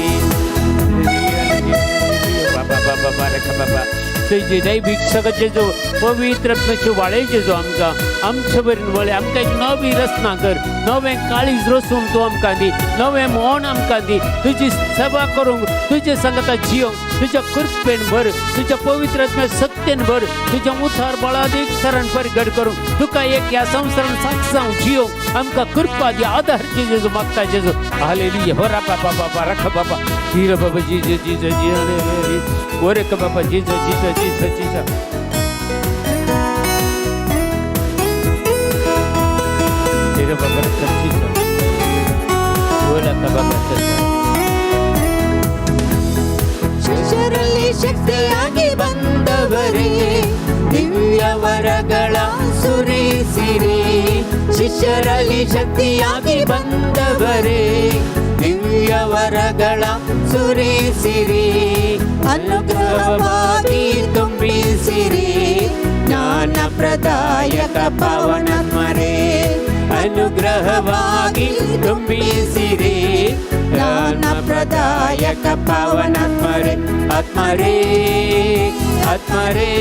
ಬಾಬಾ ಬಾಬಾ ಬಾರಕ ಬಾಬಾ तेजे दैवीक सगळं जेजो पवित्र आत्म्याचे वाळे जेजो आमच्या बरेन वळे आमकां एक नवी रचना कर, नवें काळीज रचून तूं आमकां दी, नवें मोन आमकां दी, तुजी सेवा करूंक, तुजे सांगता जियोंक, तुज्या कृपेन भर, तुज्या पवित्र आत्म्या सत्येन भर, तुज्या मुथार बळादीक सरण परगट करूंक, तुका एक ह्या संवसारान साक्ष जावंक जियोंक आमकां कृपा दी, आदार दी जेजो मागता जेजो. हालेलुया. हो रापा बाबा रख बाबा धीर बाबा जीजो जीजो जीजो ओरे का बाबा जीजो जीजो जीजो जीजो. धीर बाबा रख जीजो ओला का बाबा ಶಿಷ್ಯರಲ್ಲಿ ಶಕ್ತಿಯಾಗಿ ಬಂದವರೇ ದಿವ್ಯ ವರಗಳ ಸುರಿಸಿರಿ. ಶಿಷ್ಯರಲ್ಲಿ ಶಕ್ತಿಯಾಗಿ ಬಂದವರೇ ದಿವ್ಯ ವರಗಳ ಸುರಿಸಿರಿ. ಅನುಗ್ರಹವಾಗಿ ತುಂಬಿಸಿರಿ ಜ್ಞಾನ ಪ್ರದಾಯಕ ಪಾವನಾತ್ಮರೇ. ಅನುಗ್ರಹವಾಗಿ ತುಂಬಿಸಿರಿ ಜ್ಞಾನ ಪ್ರದಾಯಕ ಪಾವನಾತ್ಮರೇ. ಆತ್ಮರೇ ಆತ್ಮರೇ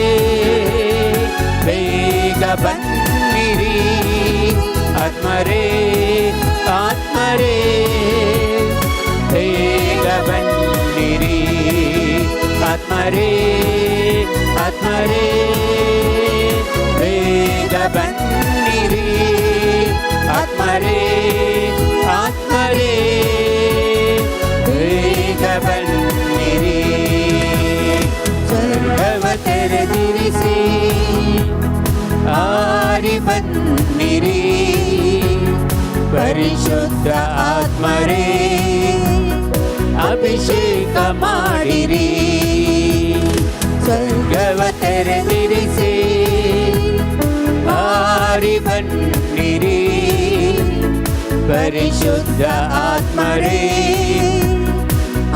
ಬೇಗ ಬನ್ನಿರಿ. ಆತ್ಮರೇ ಆತ್ಮರೇ ಬೇಗ ಬನ್ನಿರಿ. ಆತ್ಮರೇ ಆತ್ಮರೇ ಬೇಗ ಬನ್ನಿರಿ. ಆತ್ಮರೇ ಆತ್ಮರೇ ಬೇಗ ಬನ್ನಿರಿ. ಸ್ವರ್ಗವ ತೆರೆದಿರಿಸಿ ಆರಿ ಬನ್ನಿರಿ. ಪರಿಶುದ್ಧ ಆತ್ಮರೇ ಅಭಿಷೇಕ ಮಾಡಿರಿ. ಸ್ವರ್ಗವ ತೆರೆದಿರಿಸಿ ಆರಿ ಬನ್ನಿರಿ. ಪರಿಶುದ್ಧ ಆತ್ಮರೇ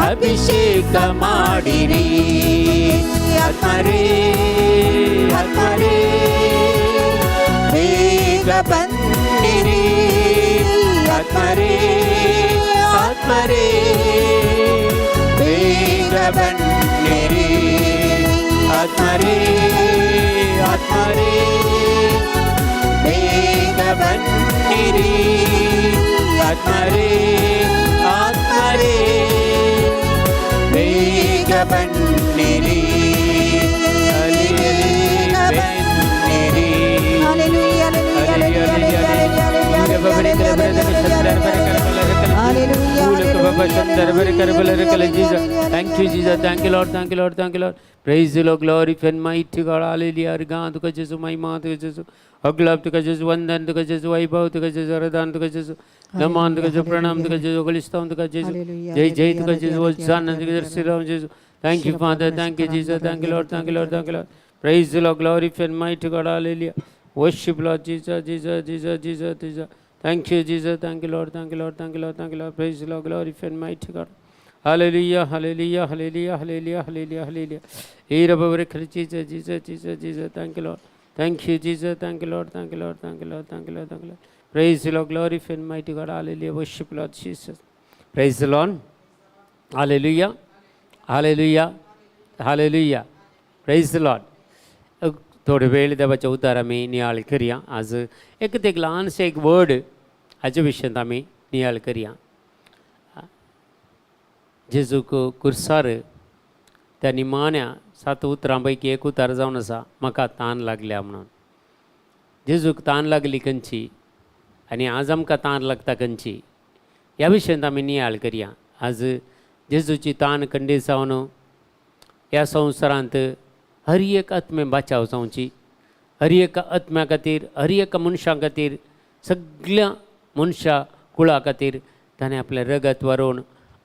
ಅಭಿಷೇಕ ಮಾಡಿರಿ. ಆತ್ಮರೇ ಆತ್ಮರೇ ಬೇಗ ಬನ್ನಿರಿ. ಆತ್ಮರೇ ಆತ್ಮರೇ ಬೇಗ ಬನ್ನಿರಿ. ಆತ್ಮರೇ ಆತ್ಮರೇ ಬೇಗ ಬನ್ನಿರಿ. ಆತ್ಮರೇ ಆತ್ಮರೇ ಬೇಗ ಬನ್ನಿರಿ. ಬನ್ನಿರಿ. Thank you, Jesus. Thank you, Lord. Thank you, Lord. Thank you, Lord. Praise the Lord. Glory and mighty God. Hallelujah. God to Jesus, my mouth to Jesus. Aglab to Jesus, Vandan to Jesus, Vaibhav to Jesus, Aradan to Jesus, Naman to Jesus, Pranam to Jesus, Ogalistam to Jesus, Jai Jai to Jesus, Hosanna to Jesus, Siram Jesus. Thank you, Father. Thank you, Jesus. Thank you, Lord. Thank you, Lord. Thank you, Lord. Praise the Lord. Glory and mighty God. Hallelujah. Worship, Lord Jesus, Jesus, Jesus, Jesus, Jesus. Thank you, Jesus. Thank you, Lord. Thank you, Lord. Thank you, Lord. Thank you, Lord. Praise the Lord. Glory and mighty God. Hallelujah, hallelujah, hallelujah, hallelujah, hallelujah, hallelujah. Here above Jesus, Jesus, Jesus, Jesus. Thank you, Lord. Thank you, Jesus. Thank you, Lord. Thank you, Lord. Thank you, Lord. Thank you, Lord. Thank you, Lord. Praise the Lord. Glory and mighty God. Hallelujah. Worship, Lord Jesus. Praise the Lord. Hallelujah. Hallelujah. Hallelujah. Praise the Lord. थोडे वेळ देवाच्या उतार आमी नियाळ करया. आज एक ते ल्हानशें एक वर्ड हाचे विशयांत आमी नियाळ करया. जेजूक कुर्सार त्या निमाण्या 7 उतरां पैकी एक उतार जावन आसा म्हाका तान लागल्या म्हणून. जेजूक तान लागली खंयची आनी आज आमकां तान लागता खंयची ह्या विशयांत आमी नियाळ करया. आज जेजूची तान खंडी जावन ह्या संवसारांत हर एक आत्मे बाचाव जावची. हर एक आत्म्या खातीर, हर एक मनशा खातीर, सगळ्या मनशा कुळा खातीर ताणें आपलें रगत व्हरून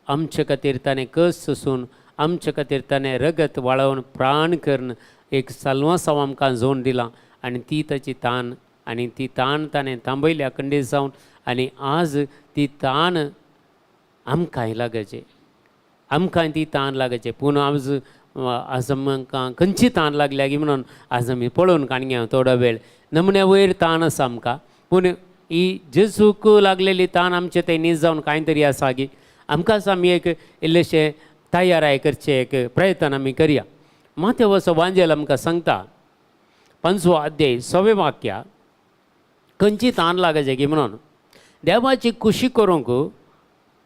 आमचे खातीर ताणें कस सोसून आमचे खातीर ताणें रगत वाळोवन प्राण करून एक साल्वासांव आमकां जोड दिलां. आनी ती ताची तान आनी ती तान ताणें थांबयल्या खंडीत जावन आनी आज ती तान आमकांय लागचे. आमकां ती तान लागचे. पूण आज आमकां खंयची तान लागल्या गी म्हणून आज आमी पळोवन काणया थोडो वेळ. नमण्या वयर तान आसा आमकां, पूण ही जेजूक लागलेली तान आमचे थंय न्हीद जावन कांय तरी आसा गी. आमकांच आमी एक इल्लेशें तयाराय करचें एक प्रयत्न आमी करया. माथेवचो वांजेल आमकां सांगता 5वो अध्याय 6वें वाक्या खंयची तान लागाचे की म्हणून देवाची खुशी करूंक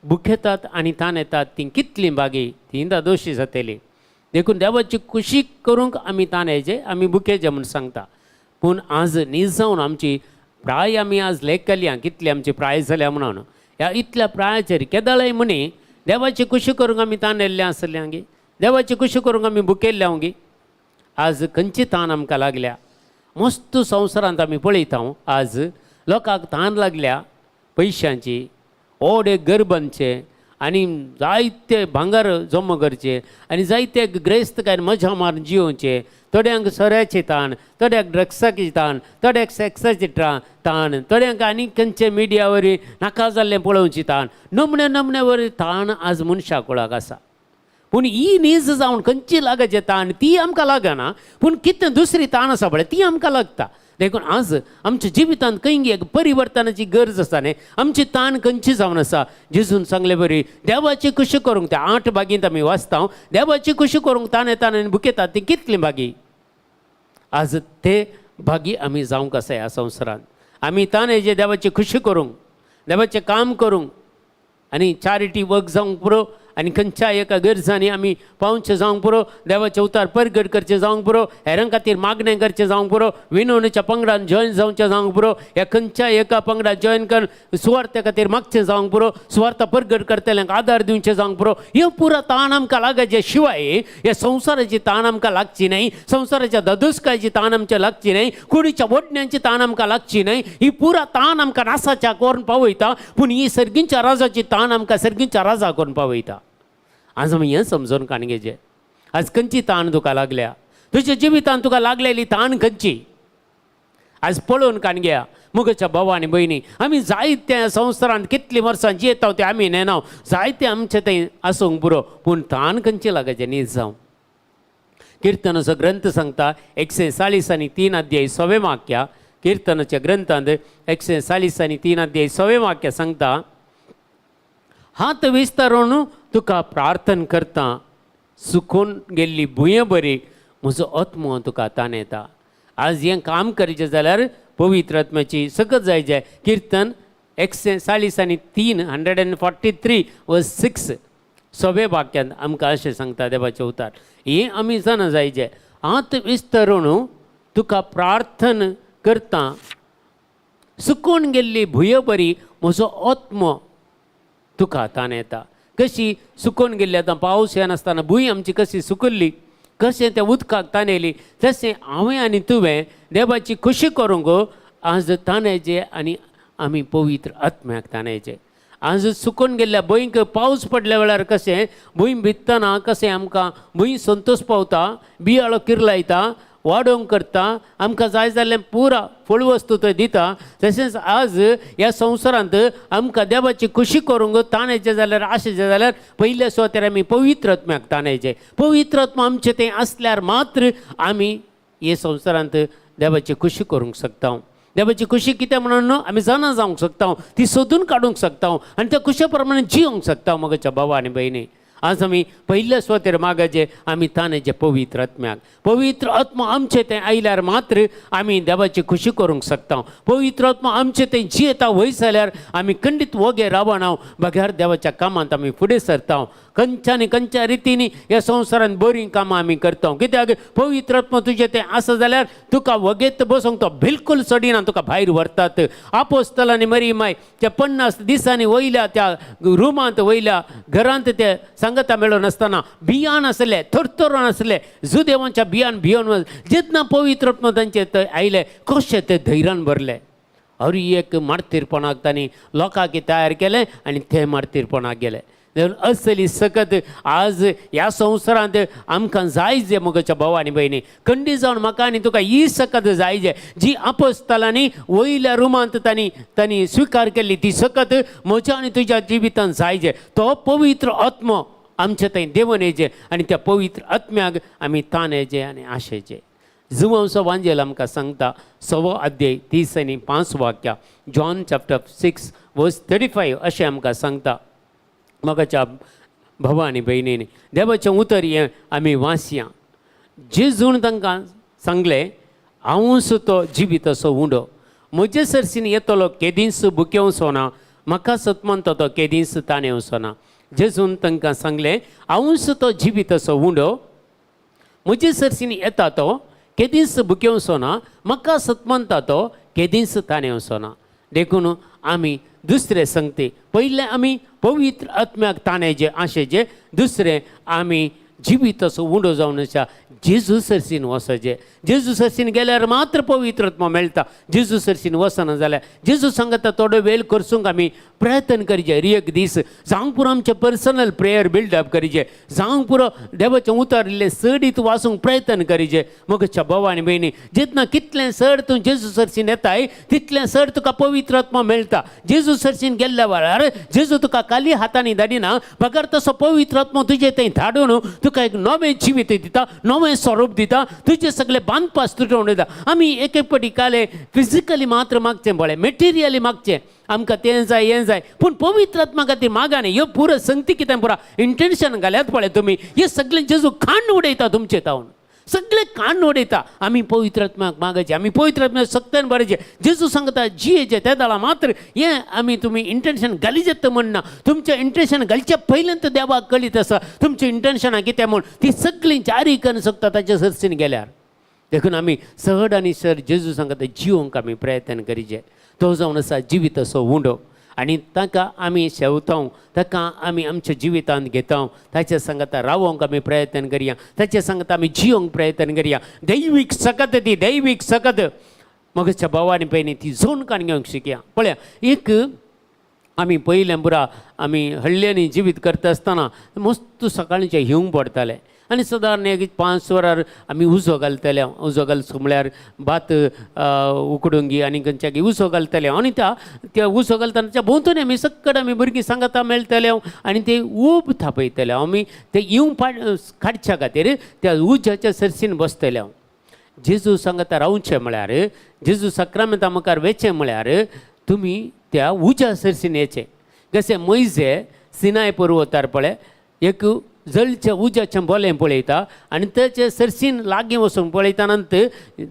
भुकेतात आनी तान येतात ती कितली बागी ती दोशी जातली देखून देवाची खुशी करूंक आमी तान येचे आमी भुकेचे म्हूण सांगता पूण आज न्हीज जावन आमची प्राय आमी आज लेखली कितली आमची प्राय जाल्या म्हणून ह्या इतल्या प्रायाचेर केदाळय म्हणी देवाची खुशी करूंक आमी तान येल्ले आसले हांगी देवाची खुशी करूंक आमी भुकेल्ले हांगी आज खंयची तान आमकां लागल्या मस्त संवसारांत आमी पळयता आज लोकांक तान लागल्या पयशांची ओडे गरबांचे आनी जायते भांगर जमा करचे आनी जायते ग्रेस्तकायन मजा मारून जिवोवचे थोड्यांक सोऱ्याची ताण थोड्याक ड्रग्साची ताण थोड्याक सेक्साची ताण थोड्यांक आनी खंयचे मिडिया वरी नाका जाल्लें पळोवची ताण नमणे नमणे वरी ताण आज मनशा कुळाक आसा पूण ही न्हीज जावन खंयची लागाचे ताण ती आमकां लागना पूण कितें दुसरी ताण आसा पळय ती आमकां लागता देखून आज आमच्या जिवितांत खंय एक परिवर्तनाची गरज आसा न्ही आमची ताण खंयची जावन आसा जेजून सांगले बरी देवाची खुशी करूंक त्या 8 बागींत आमी वाचता देवाची खुशी करूंक ताण येतात आनी भुकेतात ती कितली बागी आज ते बागी आमी जावंक आसा ह्या संवसारांत आमी ताण हेजे देवाची खुशी करूंक देवाचें काम करूंक आनी चॅरिटी वर्क जावंक पुरो आनी खंयच्याय एका गरजांनी आमी पावचे जावंक पुरो देवाचे उतार परगट करचे जावंक पुरो हेरां खातीर मागणें करचें जावंक पुरो विनवणेच्या पंगडान जॉयन जावचें जावंक पुरो ह्या खंयच्याय एका पंगडान जॉयन करून सुवार्ते खातीर मागचें जावंक पुरो सुवार्ता परगट करतल्यांक आदार दिवचें जावंक पुरो ह्यो पुरो ताण आमकां लागाचे शिवाय ह्या संवसाराची ताण आमकां लागची न्हय संवसाराच्या ददुसकायची ताण आमच्या लागची न्हय कुडीच्या वडण्यांची ताण आमकां लागची न्हय ही पुरा ताण आमकां नासाच्या कोरून पावयता पूण ही सर्गींच्या राजाची ताण आमकां सर्गींच्या राजा कोरून पावयता आज आमी हें समजून काणगेचें आज खंयची ताण तुका लागल्या तुज्या जिवितांत तुका लागलेली ताण खंयची आज पळोवन काणग्या मुगाच्या भावा आनी भयणी आमी जायत्या संवसारांत कितलीं वर्सां जियेता तें आमी नेनाव जायतें आमचें तें आसूंक पुरो पूण ताण खंयची लागाचें न्हीद जावं किर्तनाचो ग्रंथ सांगता 140 आनी 3 अध्याय 6वें वाक्या किर्तनाच्या ग्रंथांत 140 आनी 3 अध्याय 6वें वाक्या सांगता हात विस्तारून तुका प्रार्थना करता सुकून गेल्ली भुंय बरी म्हजो आत्मो तुका ताण येता आज हें काम करचें जाल्यार पवित्र आत्म्याची सकत जायचें किर्तन 140 आनी 3 143 वर्स 6 6वें वाक्यांत आमकां अशें सांगता देवाचें उतार हें आमी जाणा जायचें हात विस्तारून तुका प्रार्थना करता सुकून गेल्ली भुंय बरी म्हजो आत्मो तुका ताण येता कशी सुकून गेल्ली आतां पावस येनासतना भुंय आमची कशी सुकल्ली कशें त्या उदकाक ताण येयली तशें हांवें आनी तुवें देवाची खुशी करूंक आज ताणेचें आनी आमी पवित्र आत्म्याक ताणेचें आज सुकून गेल्ल्या भुंयक पावस पडल्या वेळार कशें भुंय भित्तना कशें आमकां भुंय संतोश पावता बियाळो किरलायता वाडोवंक करता आमकां जाय जाल्लें पुरा फळ वस्तू थंय दिता तशेंच आज ह्या संवसारांत आमकां देवाची खुशी करूंक ताणेचें जाल्यार आशेचें जाल्यार पयल्या सुवातेर आमी पवित्र आत्म्याक ताणेचें पवित्र आत्मा आमचें तें आसल्यार मात्र आमी हे संवसारांत देवाची खुशी करूंक शकता देवाची खुशी कितें म्हणून आमी जाणा जावंक शकता ती सोदून काडूंक शकता आनी त्या खुशे प्रमाणे जिवंक शकता म्हज्या भावा आनी भयणी आज आमी पयल्या सुवातेर मागाचे आमी ताणेचे पवित्र आत्मा आमचें तें आयल्यार मात्र आमी देवाची खुशी करूंक शकता पवित्र आत्मा आमचें तें जियेता वय जाल्यार आमी खंडीत वोगे रावना बघ्यार देवाच्या कामांत आमी फुडें सरता खंयच्या रितीनी ह्या संवसारांत बरीं कामां आमी करता कित्याक पवित्र आत्मा तुजें तें आसा जाल्यार तुका वगेत बसूंक तो बिलकुल सोडिना तुका भायर व्हरतात आपोस्तलांनी मरी माय त्या 50 दिसांनी वयल्या त्या रुमांत वयल्या घरांत ते सांगता मेळून आसतना भियान आसले थरथरून आसले जुदेवांच्या भियान भियोन जेन्ना पवित्र आत्मा तांचे थंय आयले कशें ते धैर्यान भरले हरी एक मारतीरपणाक तांणी लोकांक तयार केलें आनी ते मारतीरपणाक गेले असली सकत आज ह्या संवसारांत आमकां जाय जे मोगाच्या भावा आनी भयणी खंडी जावन म्हाका आनी तुका ही सकत जाय जे जी आपोस्तलांनी वयल्या रुमांत तांणी स्विकार केल्ली ती सकत म्हज्या आनी तुज्या जिवितांत जाय जे तो पवित्र आत्मो आमचे थंय देवन येजे आनी त्या पवित्र आत्म्याक आमी ताणेचे आनी आशेचे जुवांचो वांजेल आमकां सांगता 6 अध्याय 30 आनी 5 वाक्या जॉन चॅप्टर 6 वर्स 35 अशें आमकां सांगता म्हाकाच्या भावा आनी भयणींनी देवाचें उतर हें आमी वाचया जेजून तांकां सांगलें हांव तो जिवीत असो उंडो म्हजे सरसीन येतलो केदींच बुकेवचो ना म्हाका सतमंतो तो केदींच ताणेवचो ना जेजून तांकां सांगलें हांव तो जिवीत असो उंडो म्हजे सरसीन येता तो केदींच बुकेवचो ना म्हाका सतमंता तो केदींच ताणेवचो ना देखून आमी दुसरे सांगते पयले आमी पवित्र आत्म्याक ताणेचे आशेचे दुसरे आमी जिवीत असो उंडो जावन आसा जेजू सरसीन वचचे जेजू सरसीन गेल्यार मात्र पवित्र आत्मा मेळटा जेजू सरसीन वचना जाल्यार जेजू सांगता थोडो वेळ करसूंक आमी प्रयत्न करचे एक दीस जावंक पुरो आमचे पर्सनल प्रेयर बिल्डअप करचे जावंक पुरो देवाचें उतर इल्लें चडीत वाचूंक प्रयत्न करचे मगच्या भावा आनी भयणी जितना कितलें चड तूं जेजू सरसीन येताय तितलें चड तुका पवित्र आत्मा मेळटा जेजू सरसीन गेल्ल्या वेळार जेजू तुका खाली हातांनी धाडिना पगार तसो पवित्र आत्मा तुजे थंय धाडून तुका एक नवें जिवीत दिता नवें स्वरूप दिता तुजे सगळे बांदपास तुटोवन दिता आमी एक पाटी काले फिजिकली मात्र मागचें बळें मेटेरियली मागचें आमकां तें जाय हें जाय पूण पवित्र आत्मा खातीर मागा न्ही ह्यो पुरो संगती कितें पुरा इंटेंशन घाल्यात पळय तुमी हे सगळें जेजू खाण उडयता तुमचे तावन सगळे कान उडयता आमी पवित्र आत्म्याक मागचे आमी पवित्र आत्म्याक सक्तीन बरेचे जेजू सांगता जियेचे त्या दाळा मात्र हें आमी तुमी इंटेंशन घालीचेत म्हणना तुमचें इंटेंशन घालच्या पयलें तर देवाक कळीत आसा तुमचें इंटेंशनां कितें म्हूण ती सगळीं जारी करून सकता ताच्या सरसीन गेल्यार देखून आमी चड आनी चड जेजू सांगता जिवंक आमी प्रयत्न करीचे तो जावन आसा जिवीत असो उंडो आनी ताका आमी शेवतां ताका आमी आमच्या जिवितांत घेता ताच्या सांगता रावोंक आमी प्रयत्न करया ताच्या सांगता आमी जियोंक प्रयत्न करया दैवीक सकत ती दैवीक सकत मगच्या भावानी पयलीं ती जोन काण घेवंक शिकया पळया एक आमी पयलें पुरा आमी हळ्यांनी जिवीत करता आसतना मस्त सकाळचे हिवंक पडटाले आनी सादारण एक 5 वरार आमी उजो घालतले उजो घालता म्हळ्यार भात उकडूंक आनी खंयच्या उजो घालतले आनी त्या उजो घालतना त्या भोंवतणी आमी सक्कड आमी भुरगीं सांगता मेळटले आनी ते ऊब थापयतले आमी ते हिंव काडच्या खातीर त्या उज्याच्या सरसीन बसतले जेजू सांगता रावचें म्हळ्यार जेजू सक्रामेंता मुखार वेचें म्हळ्यार तुमी त्या उज्या सरसीन येचें कशें मैजे सिनाय पर्वतार पळय एक जळच्या उज्याचें बोलें पळयता आनी तेचे सरसीन लागीं वचून पळयता नंतर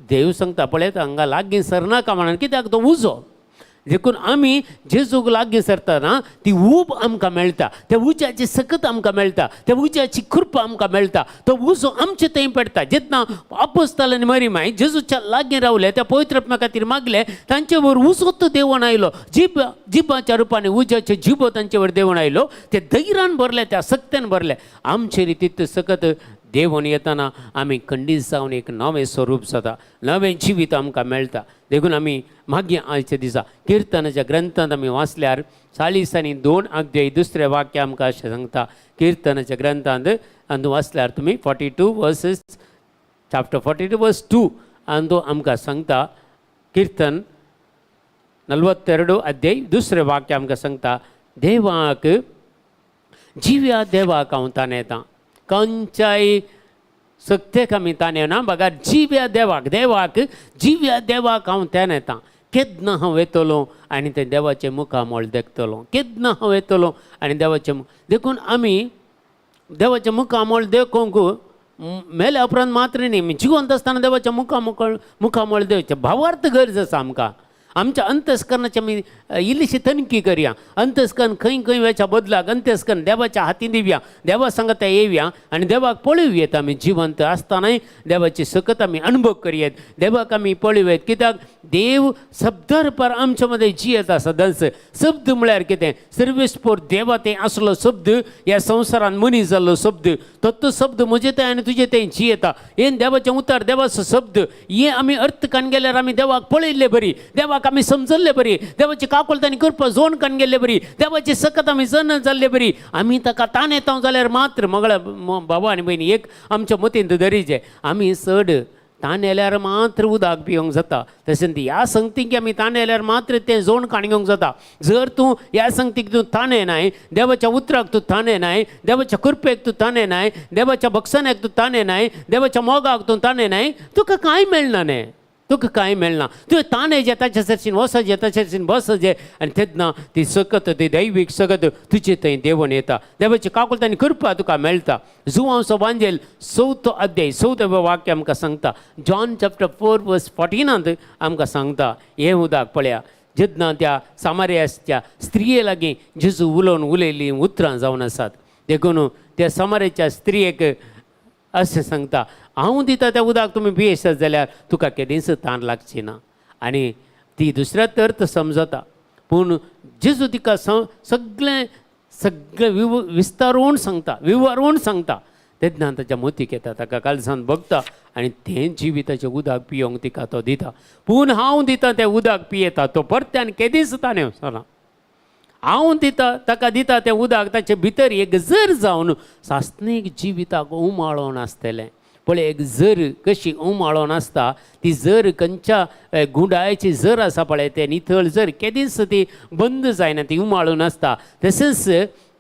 देव सांगता पळयता हांगा लागीं सरनाका म्हणून कित्याक तो उजो देखून आमी जेजूक लागीं सरतना ती ऊब आमकां मेळटा त्या उज्याची सकत आमकां मेळटा त्या उज्याची कृपा आमकां मेळटा तो उजो आमचे थंय पडटा जेन्ना आपोस्तलांनी मरी माय जेजूच्या लागीं रावले त्या पवित्र आत्म्या खातीर मागले तांचे वर उजोत देवण आयलो जिबाच्या रुपान उज्याचे जिबो तांचे वर देवण आयलो ते धैर्यान भरले त्या सक्त्यान भरले आमचे रितीत सकत देवण येताना आमी खंडीत जावन एक नवें स्वरूप जाता नवें जिवीत आमकां मेळटा देखून आमी मागीर आयच्या दिसा किर्तनाच्या ग्रंथांत आमी वाचल्यार 40:2 अध्याय दुसरें वाक्य आमकां अशें सांगता किर्तनाच्या ग्रंथांत वाचल्यार तुमी 42 वर्सेस चॅप्टर 42 वर्स 2 आनी तो आमकां सांगता किर्तन 42 अध्याय दुसरें वाक्य आमकां सांगता देवाक जिव्या देवाक हांव ताणयतां खंयच्याय सक्तेक आमी ताणयना बघा जिव्या देवाक जिव्या देवाक हांव ताणयतां केन्ना हांव येतलो आनी ते देवाचें मुखामोळ देखतलो केन्ना हांव येतलो आनी देवाचें देखून आमी देवाचें मुखामोळ देखूंक मेल्या उपरांत मात्र न्ही जिवंत आसतना देवाचें मुखामोळ देवचें भावार्थ गरज आसा आमकां आमच्या अंतस्करणाची आमी इल्लीशी तणकी करया अंतस्करण खंय खंय वेच्या बदलाक अंतस्करण देवाच्या हातीन दिवया देवा सांगता येवया आनी देवाक पळोवयेत आमी जिवंत आसतनाय देवाची सकत आमी अनुभव करयेत देवाक आमी पळोवयेत कित्याक देव शब्दार पर आमच्या मदें जियेत आसा दंस शब्द म्हळ्यार कितें सर्वेस्पोर देवा तें आसलो शब्द ह्या संवसारान मनीस जाल्लो शब्द तो शब्द म्हजे थंय आनी तुजे थंय जियेता हे देवाचें उतर देवाचो शब्द हे आमी अर्थ कान गेल्यार आमी देवाक पळयल्ले बरी देवाक आमी समजल्ले बरी देवाची काकुळतांनी करपा जोन कान गेल्ले बरी देवाची सकत आमी जन जाल्ले बरी आमी ताका ताण येता जाल्यार मात्र मगळ्या बाबा आनी भयणी एक आमच्या मतींत धरीचे आमी चड ताण येल्यार मात्र उदक पिवंक जाता तशें ह्या संगतीक आमी ताण येल्यार मात्र तें जोण काण घेवंक जाता जर तूं ह्या संगतीक तूं ताण येनाय देवाच्या उतराक तूं ताण येनाय देवाच्या कृपेक तूं ताण येनाय देवाच्या भक्षणाक तूं ताण येनाय देवाच्या मोगाक तूं ताण येनाय तुका कांय मेळना न्ही तुका कांय मेळना तुवें ताणें जें ताचे सरशीन वस जे ताचे सरशीन बस जे आनी तेन्ना ती सकत ती दैवीक सकत तुजे थंय देवण येता देवाची काकुळटांनी कृपा तुका मेळटा जुवांचो बांजेल 4थो अध्याय 4थें वाक्य आमकां सांगता जॉन चॅप्टर 4 वर्स 14 आमकां सांगता हें उदाक पळया जेन्ना त्या सामारियाच्या स्त्रिये लागीं जेजू उलयलीं उतरां जावन आसात देखून त्या सामारियाच्या स्त्रियेक अशें सांगता हांव दिता त्या उदक तुमी पियेसत जाल्यार तुका केदींच ताण लागची ना आनी ती दुसऱ्या अर्थ समजता पूण जेजू तिका सगळें विस्तारून सांगता विवरून सांगता तेन्ना ताच्या मोतीक येता ताका कालसान बगता आनी तें जिविताचें उदक पियोंक तिका तो दिता पूण हांव दिता तें उदक पियेता तो परत्यान केदींच ताणें सोना हांव दिता ताका दिता तें उदक ताचे भितर एक जर जावन सासणीक जिविताक उमाळोन आसतलें पळय एक जर कशी उमाळोन आसता ती जर खंयच्या गुंडाळ्याची जर आसा पळय तें नितळ जर केदींच ती बंद जायना ती उमाळून आसता तशेंच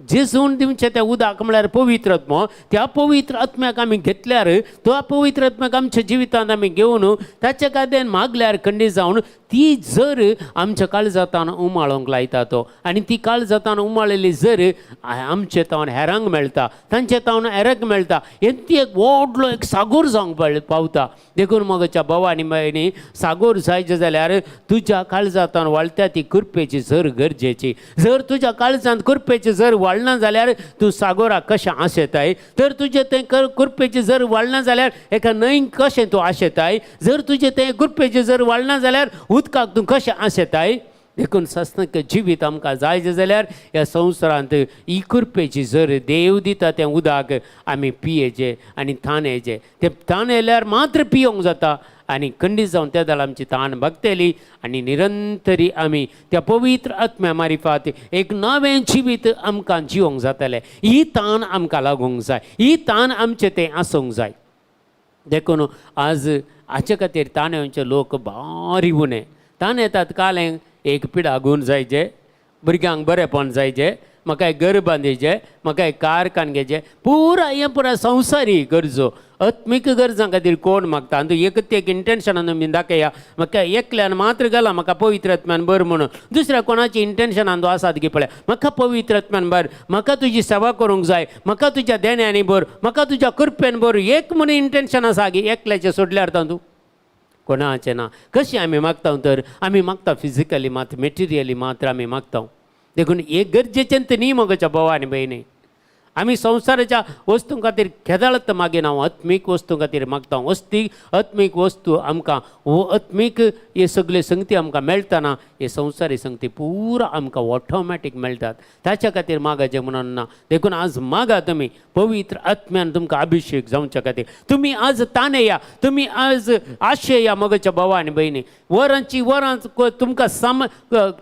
जेजून दिवचें तें उदक म्हळ्यार पवित्र आत्मो त्या पवित्र आत्म्याक आमी घेतल्यार तो पवित्र आत्म्याक आमच्या जिवितांत आमी घेवन ताच्या खात्यान मागल्यार खंडी जावन ती जर आमच्या काळजातान उमाळोंक लायता तो आनी ती काळजातान उमाळिल्ली जर आमचे तावन हेरांक मेळटा तांचे तावन हेरांक मेळटा हें ती एक व्हडलो एक सागोर जावंक पावता देखून मोगाच्या भावा आनी भयणी सागोर जायचे जाल्यार तुज्या काळजातान वाळटा ती कुरपेची झर गरजेची जर तुज्या काळजांत कुरपेची झर वाळना जाल्यार तूं सागोराक कशें आशेताय तर तुजें तें कुरपेची जर वाळना जाल्यार एका न्हंयक कशें तूं आशेताय जर तुजें तें कुरपेची जर वाळना जाल्यार उदकाक तूं कशें आशेताय देखून सस्तक जिवीत आमकां जाय जाल्यार ह्या संवसारांत ही कुरपेची जर देव दिता तें उदक आमी पियेचें आनी थानेचें तें थानेल्यार मात्र पियोंक जाता आनी खंडीत जावन त्या दल आमची ताण भगतली आनी निरंतरी आमी त्या पवित्र आत्म्या मारिफात एक नवें जिवीत आमकां जिवंक जातलें ही ताण आमकां लागूंक जाय ही ताण आमचें तें आसूंक जाय देखून आज हाचे खातीर ताणेवचे लोक बारी उणे ताण येतात कालें एक पिडागून जायचे भुरग्यांक बरेपण जायचें म्हाका एक घर बांदचें म्हाका एक कार घेवचें पुरा संवसारी गरजो आत्मीक गरजां खातीर कोण मागता आनी एकच एक इंटेन्शनान बी दाखया म्हाका एकल्यान मात्र घाला म्हाका पवित्र आत्म्यान बर म्हणून दुसऱ्या कोणाची इंटेन्शनान तो आसात गे पळय म्हाका पवित्र आत्म्यान बर म्हाका तुजी सेवा करूंक जाय म्हाका तुज्या देण्यांनी बर म्हाका तुज्या कृपेन बर एक म्हूण इंटेन्शन आसा गे एकल्याचें सोडल्यार तांतूं कोणाचें ना कशें आमी मागता तर आमी मागता फिजिकली मात मेटिरियली मात्र आमी मागता देखून एक गरजेचें तर न्ही मोगाच्या भावा आनी भयणी आमी संवसाराच्या वस्तूं खातीर खेदाळत मागीना हांव आत्मीक वस्तू खातीर मागता आत्मीक वस्तू आमकां वो आत्मीक हे सगळे संगती आमकां मेळटना हे संवसारी संगती पुरा आमकां ऑटोमॅटीक मेळटात ताच्या खातीर मागाचें म्हणून ना देखून आज मागा तुमी पवित्र आत्म्यान तुमकां अभिषेक जावच्या खातीर तुमी आज ताणे या तुमी आज आशे या मोगाच्या भावा आनी भयणी वरांची वरां तुमकां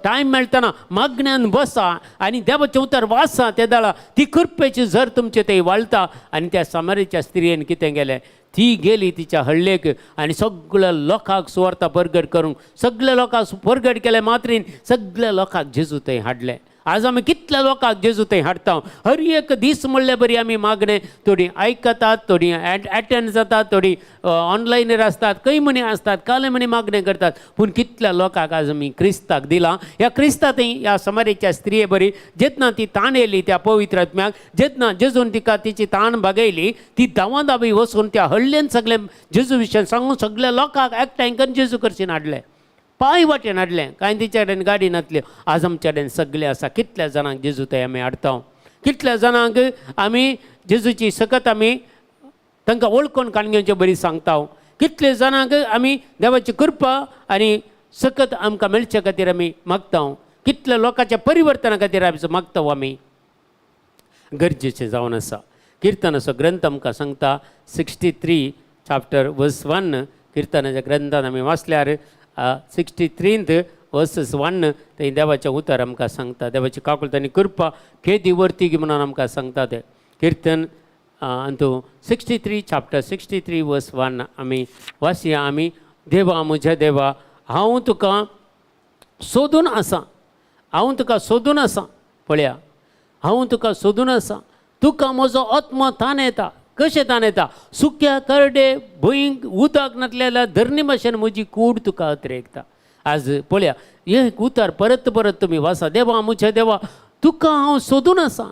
टायम मेळटना मागण्यान बसा आनी देवाचें उतर वाचा त्या दाळा ती कृपेची जर तुमचे ते वाळटा आनी त्या सामारीच्या स्त्रियेन कितें गेलें ती गेली तिच्या हळ्ळेक आनी सगळ्या लोकांक सुवार्ता परगट करूंक सगळ्या लोकांक परगट केले मात्रीन सगळ्या लोकांक जेजू थंय हाडलें आज आमी कितल्या लोकांक जेजू थंय हाडटा हर एक दीस म्हणले बरी आमी मागणें थोडीं आयकतात थोडीं एटेंड जातात थोडीं ऑनलायनर आसतात खंय म्हणी आसतात काले म्हणी मागणें करतात पूण कितल्या लोकांक आज आमी क्रिस्ताक दिलां ह्या क्रिस्तांतय ह्या समारीच्या स्त्रिये बरी जेन्ना ती ताण येयली त्या पवित्र आत्म्याक जेन्ना जेजून तिका तिची ताण बागयली ती धांवां धांवी वचून त्या हळ्ळेन सगळें जेजू विशयी सांगून सगळ्या लोकांक एकठांय करून जेजू कडच्यान हाडलें पांय वाटेन हाडलें कांय तिच्या कडेन गाडी नासल्यो आज आमच्या कडेन सगळे आसा कितल्या जाणांक जेजू थंय आमी हाडटा कितल्या जाणांक आमी जेजूची सकत आमी तांकां वळखून काणगेवचें बरी सांगता कितले जाणांक आमी देवाची कृपा आनी सकत आमकां मेळचे खातीर आमी मागता कितल्या लोकांच्या परिवर्तना खातीर आमी मागता आमी गरजेचें जावन आसा किर्तनाचो ग्रंथ आमकां सांगता 63 चॅप्टर वर्स 1 किर्तनाच्या ग्रंथान आमी वाचल्यार 63th वर्सेस 1 थंय देवाचें उतर आमकां सांगता देवाची काकुळटांनी कृपा केदी वर्ती म्हणून आमकां सांगता तें किर्तन अंतू 63 चॅप्टर 63 वर्स 1 आमी वाचया आमी देवा म्हज्या देवा हांव तुका सोदून आसा पळया हांव तुका सोदून आसा तुका म्हजो आत्मा ताण येता कशें ताण येता सुक्या करडे भुंयक उदक नासलेल्या धरणी भाशेन म्हजी कूड तुका अतिरेकता. आज पळया हे उतार परत परत तुमी वाचा. देवा मुझे देवा तुका हांव सोदून आसा,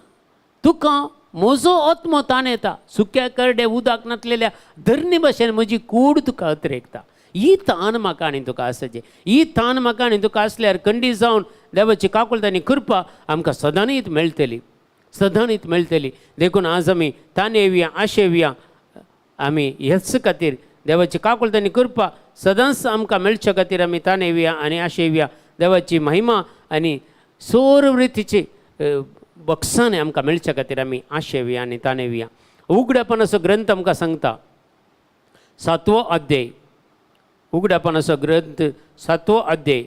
तुका म्हजो आत्मो ताण येता. सुक्या करडे उदक नासलेल्या धरणी भाशेन म्हजी कूड तुका अतिरेकता. ही ताण म्हाका आनी तुका आसचे. ही ताण म्हाका आनी तुका आसल्यार खंडीत जावन देवाची काकुळटांनी कृपा आमकां सदांनीच मेळटली, सदांनीच मेळटली. देखून आज आमी ताण येवया, आशे येवया. आमी हेच खातीर देवाची काकुळटांनी कृपा सदांच आमकां मेळचे खातीर आमी ताण येवया आनी आशे येवया. देवाची महिमा आनी सर्व रितीची बक्षांनी आमकां मेळचे खातीर आमी आशे येवया आनी ताण येवया. उगडेपणाचो ग्रंथ आमकां सांगता 7वो अध्याय. उगडेपणाचो ग्रंथ 7वो अध्याय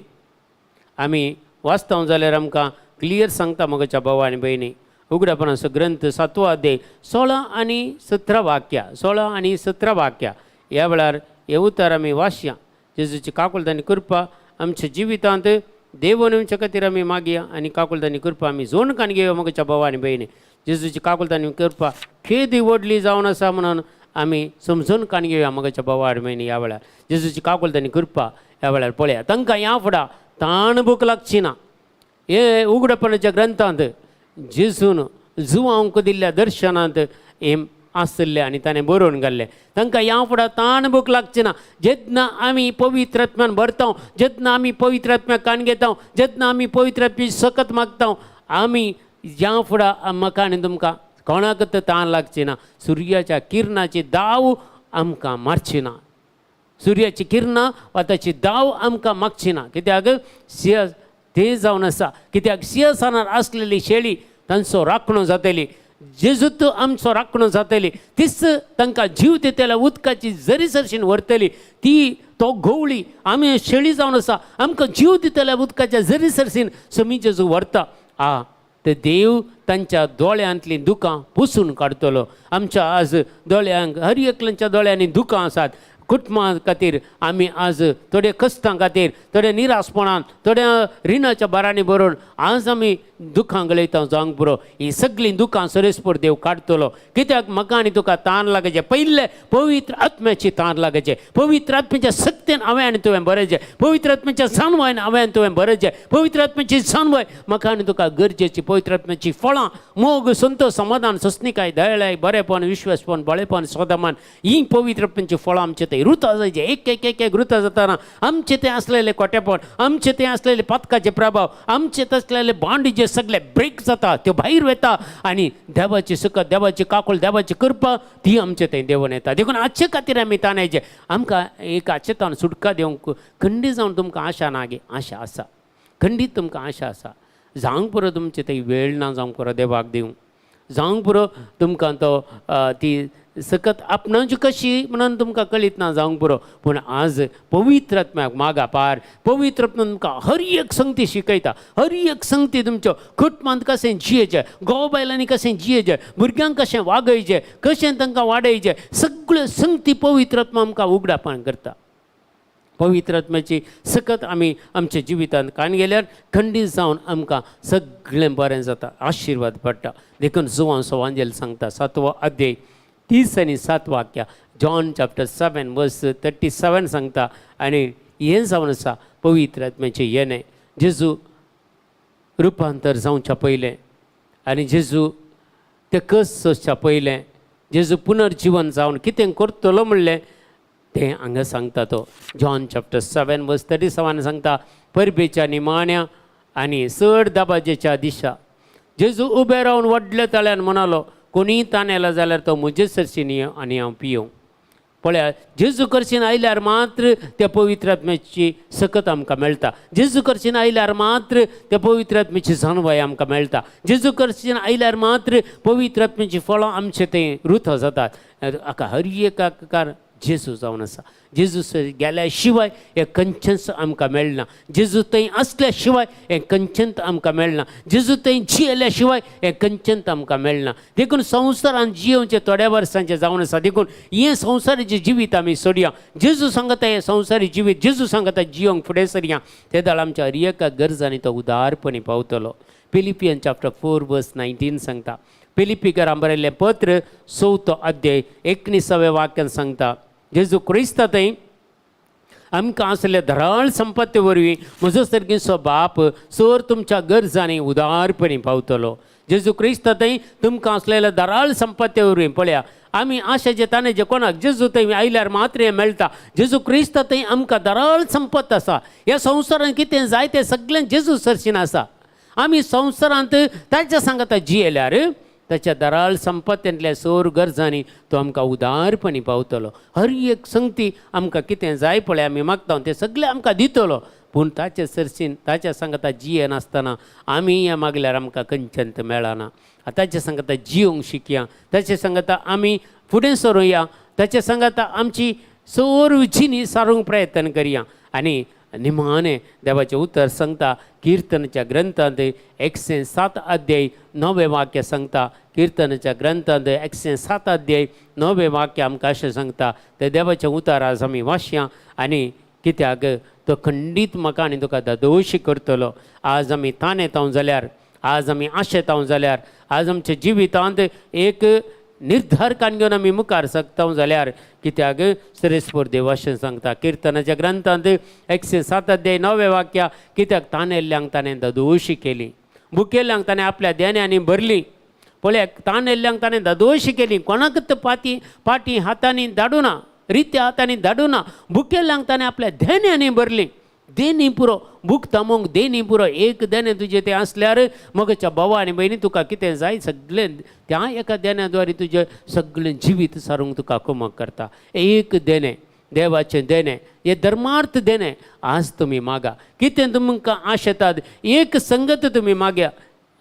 आमी वाचता जाल्यार आमकां क्लियर सांगता मोगाच्या भावा आनी भयणी. उगडेपणाचो ग्रंथ 7वो अध्याय 16 आनी 17 वाक्यां, 16 आनी 17 वाक्यां. ह्या वेळार हे उतार आमी वाचया. जेजूची काकुळटांनी कृपा आमच्या जिवितांत देव येवचे खातीर आमी मागया आनी काकुळटांनी कृपा आमी जोडकान घेवया मोगाच्या भावा आनी भयणी. जेजूची काकुळटांनी कृपा केदी व्हडली जावन आसा म्हणून आमी समजून काण घेवया मोगाच्या भावा आनी भयणी. ह्या वेळार जेजूची काकुळटांनी कृपा ह्या वेळार पळया. तांकां ह्या फुडां ताण भूक लागची ना. हे उगडेपणाच्या ग्रंथांत जेजून जुवांक दिल्ल्या दर्शनांत हे आसतलें आनी ताणें बरोवन घाल्लें. तांकां ह्या फुडां ताण भूक लागची ना. जेन्ना आमी पवित्र आत्म्यान भरता, जेन्ना आमी पवित्र आत्म्याक काण घेता, जेन्ना आमी पवित्र आत्म्याची सकत मागता, आमी ह्या फुडां म्हाका आनी तुमकां कोणाक ताण लागची ना. सुर्याच्या किरणाची दाव आमकां मारची ना. सुर्याची किरणां वा ताची दाव आमकां मागची ना. कित्याक सिंह ते जावन आसा. कित्याक सिंहस्थानार आसलेली शेळी तांचो राखणो जातली. जेजूत आमचो राखणो जातली. तीच तांकां जीव दितल्या उदकाची जरी सरशीन व्हरतली. ती तो घोवळी आमी शेळी जावन आसा. आमकां जीव दितल्या उदकाच्या जरी सरशीन समी जेजू व्हरता. ते देव तांच्या दोळ्यांतलीं दुकां पुसून काडटलो. आमच्या आज दोळ्यांक हर एकल्याच्या दोळ्यांनी दुकां आसात. कुटुंबा खातीर आमी आज थोड्या कश्टां खातीर, थोड्या निराशपणान, थोड्या रिणाच्या बारांनी बरोवन आज आमी दुखां गळयता जावंक पुरो. ही सगळीं दुखां सरेस्पर देव काडटलो. कित्याक म्हाका आनी तुका ताण लागचे. पयले पवित्र आत्म्याची ताण लागचे. पवित्र आत्म्याच्या सत्तेन हांवें आनी तुवें बरयचें. पवित्र आत्म्याच्या जाणवायन हांवें आनी तुवें बरयचें. पवित्र आत्म्याची जाणवाय म्हाका आनी तुका गरजेची. पवित्र आत्म्याची फळां मोग, संतोष, समाधान, सस्निकाय, दयाळाय, बरेपण, विश्वासपण, बळेपण, सदामान ही पवित्र आत्म्याची फळां आमचे ते रुता जायचे. एक एक एक एक रुता जाताना आमचे ते असलेले कोटेपण, आमचे ते असलेले पातकाचे प्रभाव, आमचे ते असलेले बांड जे सगळे ब्रेक जाता, त्यो भायर वता आनी देवाची सुखद, देवाची काकूळ, देवाची कृपा ती आमचे थंय देवून येता. देखून आजचे खातीर आमी ताणायचे. आमकां एक आजचे ताण सुटका दिवंक खंडीत जावन तुमकां आशा ना गे. आशा आसा, खंडीत तुमकां आशा आसा. जावंक पुरो तुमचे थंय वेळ ना जावंक पुरो देवाक दिवंक. जावंक पुरो तुमकां तो ती सकत आपणाची कशी म्हणून तुमकां कळीत ना जावंक पुरो. पूण आज पवित्र आत्म्याक मागा पार. पवित्र आत्मा तुमकां हर एक संगती शिकयता. हर एक संगती तुमच्यो कुटुंबांत कशें जियेचें, घोव बायलांनी कशें जियेचें, भुरग्यांक कशें वागयचें, कशें तांकां वाडयचें, सगळ्यो संगती पवित्र आत्मा आमकां उगडापण करता. पवित्र आत्म्याची सकत आमी आमच्या जिवितांत काण गेल्यार खंडीत जावन आमकां सगळें बरें जाता, आशिर्वाद पडटा. देखून जुवांचो वांजेल सांगता 7वो अध्याय 30 आनी 7 वाक्यां. जॉन चॅप्टर 7 वर्स 37 सांगता. आनी हें जावन आसा पवित्र आत्म्याचें येणें. जेजू रुपांतर जावच्या पयलें आनी जेजू तें कस सोंसच्या पयलें जेजू पुनर्जीवन जावन कितें करतलो म्हणलें तें हांगा सांगता तो. जॉन चॅप्टर 7 वर्स 37 सांगता. परबेच्या निमाण्या आनी चड दाबाजेच्या दिशा जेजू उबे रावन व्हडल्या ताळ्यान म्हणालो, कोणीय ताण येला जाल्यार तो म्हजे सरशीन यो आनी हांव पियों. पळया, जेजू कडच्यान आयल्यार मात्र त्या पवित्र आत्म्याची सकत आमकां मेळटा. जेजू कडच्यान आयल्यार मात्र त्या पवित्र आत्म्याची जाणवाय आमकां मेळटा. जेजू कडच्यान आयल्यार मात्र पवित्र आत्म्याची फळां आमचे थंय रुथ जातात. हाका हर एकाकार जेजू जावन आसा. जेजू गेल्या शिवाय हें खंयचेंच आमकां मेळना. जेजू थंय आसल्या शिवाय हें खंयचेंच आमकां मेळना. जेजू थंय जियेल्या शिवाय हें खंयचेंच आमकां मेळना. देखून संवसारान जियोवचें थोड्या वर्सांचें जावन आसा. देखून हें संवसाराचें जिवीत आमी सोडया. जेजू सांगता हें संवसारी जिवीत जेजू सांगता जियोंक फुडें सरया. ते दाळ आमच्या हर एका गरजांनी तो उदारपणी पावतलो. फिलिपियन चॅप्टर 4 वर्स 19 सांगता. पिलिपिकारां बरयल्लें पत्र 4 अध्याय 19व्या वाक्यान सांगता जेजू क्रिस्ता थंय आमकां असले धराळ संपत्ती वरवीं म्हजो सर्गीचो बाप चोर तुमच्या गरजांनी उदारपणी पावतलो. जेजू क्रिस्त थंय तुमकां असलेल्या धराळ संपत्ती वरवीं पळया आमी आशेचे ताणे जे कोणाक जेजू थंय आयल्यार मात्र हें मेळटा. जेजू क्रिस्त थंय आमकां धराळ संपत आसा. ह्या संवसारांत कितें जाय तें सगळें जेजू सरशीन आसा. आमी संवसारांत ताच्या सांगाता जियेल्यार ताच्या धराळ संपत्तेंतल्या सोर गरजांनी तो आमकां उदारपणी पावतलो. हर एक संगती आमकां कितें जाय पळय आमी मागता तें सगळें आमकां दितलो. पूण ताचे सरशीन ताच्या सांगाता जिये नासतना आमी हें मागल्यार आमकां खंयचेंत मेळना. ताचे सांगाता जियोंक शिकया. ताचे सांगाता आमी फुडें सरुया. ताचे सांगाता आमची सोर जिणी सारूंक प्रयत्न करया. आनी निमाणें देवाचें उतर सांगता किर्तनाच्या ग्रंथांत 107 अध्याय 9वें वाक्य सांगता. किर्तनाच्या ग्रंथांत 107 अध्याय 9वें वाक्य आमकां अशें सांगता. तें देवाचें उतर आज आमी वाचया. आनी कित्याक तो खंडीत म्हाका आनी तुका दोशी करतलो. आज आमी ताण येतां जाल्यार आज आमी आशेतां जाल्यार आज आमच्या जिवितांत एक निर्धारकान घेवन आमी मुखार सकता जाल्यार कित्याक श्रेस्पर देव अशें सांगता किर्तनाच्या ग्रंथांत 107 अध्याय 9वें वाक्या कित्याक ताणेल्ल्यांक ताणें दोशी केली भुकेल्ल्यांक ताणें आपल्या देण्यांनी भरली. पळय ताणेल्ल्यांक ताणें दोशी केली. कोणाक पाटी हातांनी धाडूना रित्या हातांनी धाडूना. भुकेल्ल्यांक ताणें आपल्या देण्यांनी भरली. देनी पुरो भूक तामोंक देनी पुरो एक देणे तुजें तें आसल्यार मगच्या भावा आनी भयणी तुका कितें जाय सगळें त्या एका देण्या द्वारे तुजें सगळें जिवीत सारूंक तुका कुमक करता. एक देणें देवाचें देणें हें धर्मार्थ देणें आज तुमी मागा. कितें तुमकां आशेतात एक संगत तुमी मागया.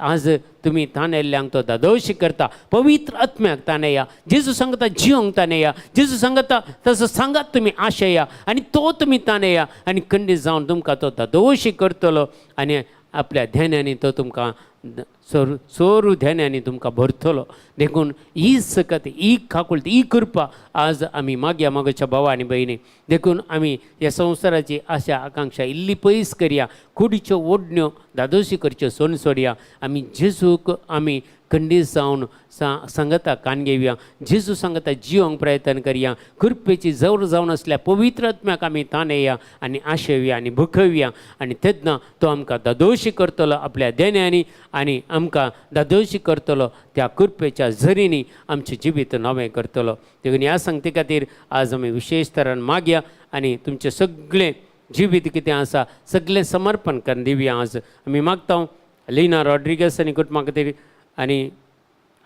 आज तुमी ताणेल्ल्यांक तो दादोशी करता. पवित्र आत्म्याक ताणेया. जेजू सांगता जियोंक ताणेया. जेजू सांगता तसो सांगात तुमी आशेया आनी तो तुमी ताणेया आनी खंडीत जावन तुमकां तो दादोशी करतलो आनी आपल्या ध्यानांनी तो तुमकां सोरू ध्यानांनी तुमकां भरतलो. देखून ही सकत ही काकुळट ही कृपा आज आमी मागया मागच्या भावा आनी भयणी. देखून आमी ह्या संवसाराची आशा आकांक्षा इल्ली पयस करया. कुडीच्यो ओडण्यो दादोशी करच्यो सोन सोडया. आमी जेजूक आमी खंडीत जावन सांगता कान घेवया. जेजू सांगता जियोंक प्रयत्न करया. कृपेची जवळ जावन आसल्या पवित्र आत्म्याक आमी ताणेया आनी आशेवया आनी भुकवया आनी तेन्ना तो आमकां दादोशी करतलो आपल्या देण्यांनी आनी आमकां दादोशी करतलो. त्या कृपेच्या झरींनी आमचें जिवीत नवें करतलो. देखून ह्या संगती खातीर आज आमी विशेश तरान मागया आनी तुमचें सगळें जिवीत कितें आसा सगळें समर्पण करून दिवया. आज आमी मागता लिना रॉड्रिगस आनी कुटुंबा खातीर आनी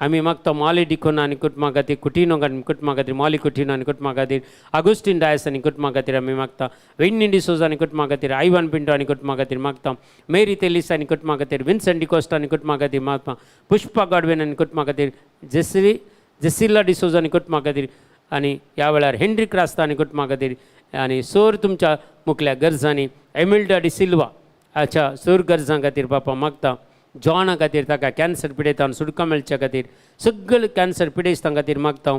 आमी मागता मॉली डिकोना आनी कुटुंबा खातीर कुटिनो आनी कुटुंबा खातीर मॉली कुटिनो आनी कुटुंबा खातीर आगोस्टीन डायस आनी कुटुंबा खातीर आमी मागता वेन्नी डिसोजा आनी कुटुंबा खातीर आयवान पिंटो आनी कुटुंबा खातीर मागता मेरी तेलीस आनी कुटुंबा खातीर विन्संट डिकोस्टा आनी कुटुंबा खातीर मागता पुष्पा गॉडवेन आनी कुटुंबा खातीर जेसिला डिसोजा आनी कुटुंबा खातीर आनी ह्या वेळार हेनरी क्रास्ता आनी कुटुंबा खातीर आनी सोर तुमच्या मुखल्या गरजांनी एमिल्डा डी सिल्वा हाच्या सोर गरजां खातीर बापा मागता. जॉना खातीर ताका कॅन्सर पिडेतान सुटका मेळच्या खातीर सगळे कॅन्सर पिडेस्तां खातीर मागता.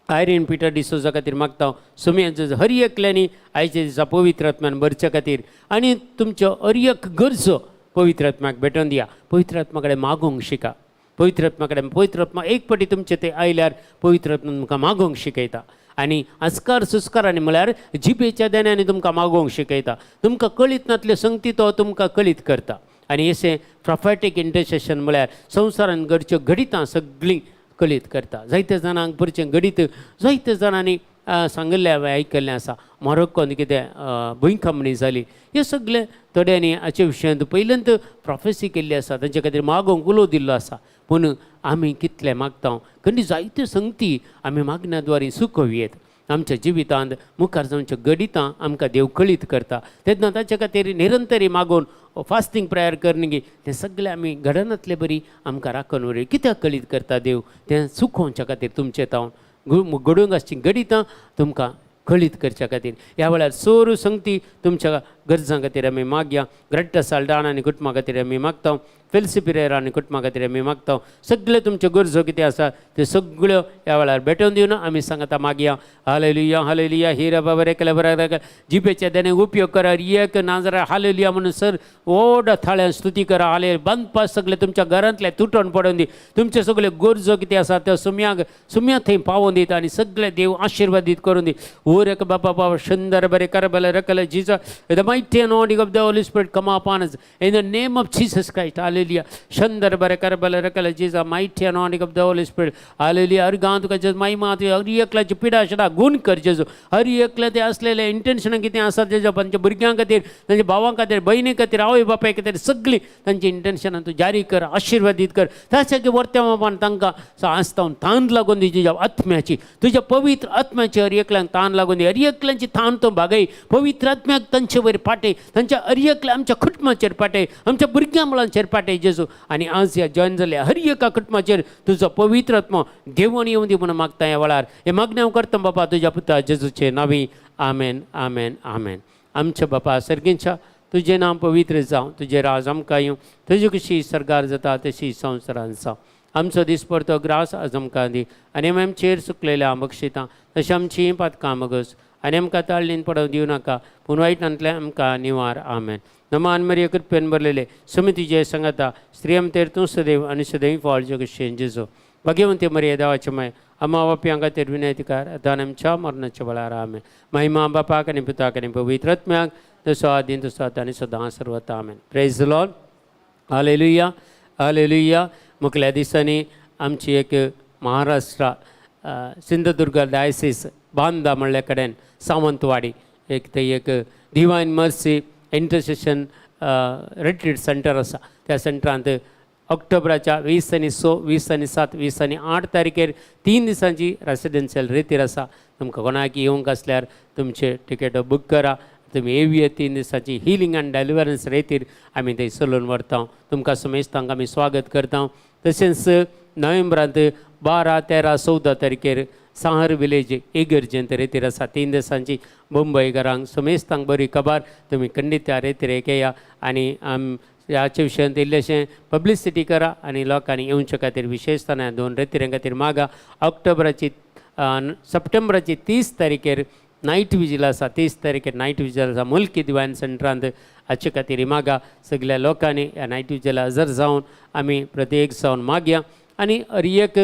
आयरीन पिटर डिसोजा खातीर मागता. सुमयाचो हर एकल्यांनी आयच्या दिसा पवित्र आत्म्यान भरच्या खातीर आनी तुमच्यो हर एक गरजो पवित्र आत्म्याक भेटोवन दिया. पवित्र आत्म्या कडेन मागोवंक शिका. पवित्र आत्म्या कडेन पवित्र आत्मा एक पाटी तुमचे ते आयल्यार पवित्र आत्मा तुमकां मागोवंक शिकयता. आनी आस्कार सुस्कारांनी म्हळ्यार जिबेच्या देण्यांनी तुमकां मागोवंक शिकयता. तुमकां कळीत नातल्यो संगती तो तुमकां कळीत करता. आनी अशें प्रोफेटीक इंटरसेशन म्हळ्यार संवसारान घडच्यो घडितां सगळीं कळीत करता. जायत्या जाणांक परचें घडीत जायत्या जाणांनी सांगिल्लें हांवें आयकल्लें आसा. मोरोक्कोन कितें भुंयकांपणी जाली हे सगळे थोड्यांनी हाचे विशयांत पयलींत प्रोफेसी केल्ली आसा. तांचे खातीर मागोवंक उलो दिल्लो आसा. पूण आमी कितले मागता खंय जायत्यो संगती आमी मागण्याद्वारे सुखोवयेत. आमच्या जिवितांत मुखार जावच्या गडितां आमकां देव कळीत करता. तेन्ना ताचे खातीर निरंतरी मागून फास्टींग प्रेयर करनगी तें सगळें आमी घडनातले बरी आमकां राखून उरय. कित्याक कळीत करता देव तें सुखोवच्या खातीर तुमचें घडोवंक आसची गडितां तुमकां कळीत करच्या खातीर. ह्या वेळार सोर संगती तुमच्या गरजां खातीर आमी मागया. ग्रेटा साल्डान आनी कुटुंबा खातीर आमी मागता. फेल्सी पिरेरा आनी कुटुंबा खातीर आमी मागता. सगळे तुमच्यो गरजो कितें आसा त्यो सगळ्यो ह्या वेळार भेटोवन दिवन आमी सांगता मागया. Hallelujah hallelujah. हिरा बाबा रेकला बरा जिपेच्या देणे उपयोग करा. एक नाजाल्यार हालेलुया म्हणून सर व्हडा थाळ्यान स्तुती करा. हाले बांदपा सगळे तुमच्या घरांतले तुटोन पडोवन दी. तुमचे सगळे गरजो कितें आसा त्यो सुम्या थंय पावोवन दीत आनी सगळे देव आशिर्वादीत करून दी. ओ रेक बाबा बाबा सुंदर बरे करबल रकल Jesus the mighty anointing of the Holy Spirit come upon us in the name of Jesus Christ. Hallelujah. सुंदर बरे करबल रकल Jesus mighty anointing of the Holy Spirit. Hallelujah. हर गांव तुका जेस महिमा हर एकल्याची पिडा शडा गुण कर जेजू. हर एकल्या ते असलेले इंटेंशन कितें आसा तेजे तांच्या भुरग्यां खातीर तांच्या भावां खातीर भयणी खातीर आवय बापाय खातीर सगळीं तांची इंटेंशनां तूं जारी कर आशिर्वादीत कर. ताचे वर्त्या मापान तांकां आस्तावन तान लागून दी तुज्या आत्म्याची तुज्या पवित्र आत्म्याची हर एकल्यांक तान लागून दी. हर एकल्यांची तान तो भागय पवित्र आत्म्याक तांचे वयर पाटय. तांच्या हर एकल्या आमच्या कुटुंबाचेर पाटय आमच्या भुरग्यां मुलांचेर पाटय जेजू. आनी आज ह्या जॉयन जाल्ल्या हर एका कुटुंबाचेर तुजो पवित्र आत्मा घेवन येवं दी म्हणून मागता ह्या वेळार. हे मागणें हांव करता बापा तुज्या पुता जेजूचे नांवी. आमेन आमेन आमेन. आमच्या बापा सर्गींच्या तुजें नांव पवित्र जावं. तुजें राज आमकां येवं. तुजी कशी सरकार जाता तशी संवसारांत जावं. आमचो दिसपरतो ग्रास आज आमकां दी आनी आमी आमचेर सुकलेल्या बक्षितां तशें आमची पातकां मागोस आनी आमकां ताळणीन पडोवं दिवं नाका पूण वायटांतल्यान आमकां निवार. आमेन. नमान मरिय कृपेन भरलेले सुमी तुजे सांगाता स्त्री आमचेर तूं सदैव आनी सदैव फाळ जगतशें जेजू. भाग्यवंती मरिय देवाचे माय अम्मा बापयां खातीर विनयतिकार आतां आनी आमच्या मरणाच्या वेळार. आमेन. महिमा बापाक आनी पुताक आनी पवित्र आत्म्याक तसो आदीन तसो आतां आनी सदां सर्वता. Amen. Praise the Lord. Hallelujah hallelujah. मुखल्या दिसांनी आमची एक महाराष्ट्रा सिंधुदुर्ग डायसीस बांदा म्हणल्या कडेन सावंतवाडी एक थंय एक divine mercy intercession retreat centre आसा. त्या सेंटरांत ऑक्टोबराच्या 20 आनी 6, 20 आनी 7, 20 आनी 8 तारखेर 3 दिसांची रेसिडेन्शियल रितीर आसा. तुमकां कोणाक येवंक आसल्यार तुमचे टिकेट बूक करा. तुमी येवया 3 दिसांची हिलींग आनी डेलिव्हरन्स रितीर आमी थंय चलोवन व्हरता. तुमकां समेस्तांक आमी स्वागत करता. तशेंच नोव्हेंबरांत 12, 13, 14 तारखेर सांहर विलेज इगर्जेंत रितीर आसा 3 दिसांची. मुंबयकारांक समेस्तांक बरी खबर. तुमी खंडीत त्या रितीरेक येया आनी ह्याचे विशयान इल्लेशें पब्लिसिटी करा आनी लोकांनी येवचे खातीर विशेशतान 2 रितीरे खातीर मागा. सप्टेंबराची 30 तारखेर नायट विजील आसा. 30 तारखेर नायट विजील आसा मुल्की दिवायन सेंटरांत. हाचे खातीर मागा. सगळ्या लोकांनी ह्या नायट विजीला हजर जावन आमी प्रत्येक जावन मागया आनी हर एक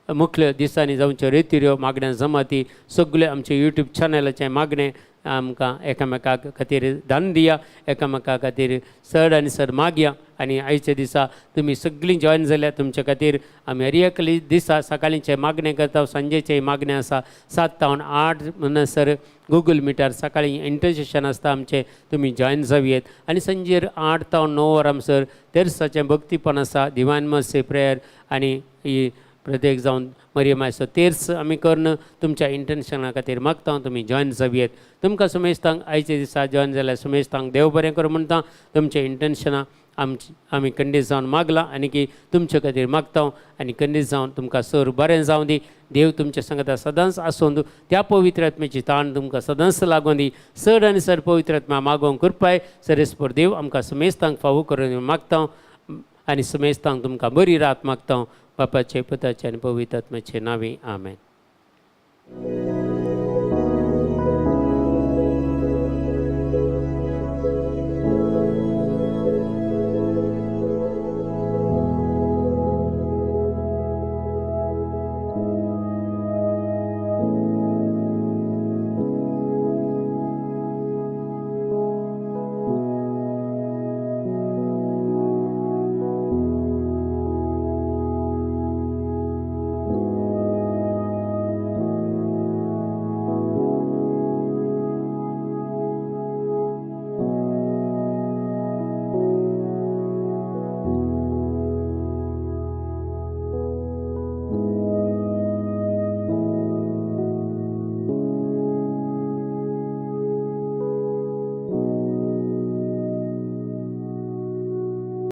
मुख्य दिसांनी जावच्यो रितीऱ्यो मागण्या जमाती सगळे आमचे यूट्यूब चॅनलाचें मागणें आमकां एकामेकाक खातीर दान दिया. एकामेका खातीर चड आनी चड मागया. आनी आयच्या दिसा तुमी सगळीं जॉयन जाल्यार तुमचे खातीर आमी हर एक दिसा सकाळींचे मागणें करता. सांजेचें मागणें आसा 7 ते 8 म्हणसर गुगल मिटार सकाळीं इंटरसेशन आसता आमचें. तुमी जॉयन जावयेत. आनी सांजेर 8 ते 9 वरांसर तेर्साचें भक्तीपण आसा. दिवायन मर्सी प्रेयर आनी ही प्रत्येक जावन मरियमाचो तेर्स आमी करून तुमच्या इंटेन्शना खातीर मागता. तुमी जॉयन जावयेत. तुमकां समेस्तांक आयच्या दिसा जॉयन जाल्यार समेस्तांक देव बरें करूं म्हणटा. तुमचे इंटेन्शनां आमी खंडीत जावन मागलां आनी की तुमचे खातीर मागता आनी खंडीत जावन तुमकां सर बरें जावं दी. देव तुमच्या सांगता सदांच आसूं. त्या पवित्र आत्म्याची ताण तुमकां सदांच लागून दी. चड आनी चड पवित्र आत्म्या मागोवंक कृपाय सरेस्पर देव आमकां समेस्तांक फावो करून मागता आनी समेस्तांक तुमकां बरी रात मागता. बापाचे पुताचे आनी पवित्र आत्म्याचे नांवे. आमेन.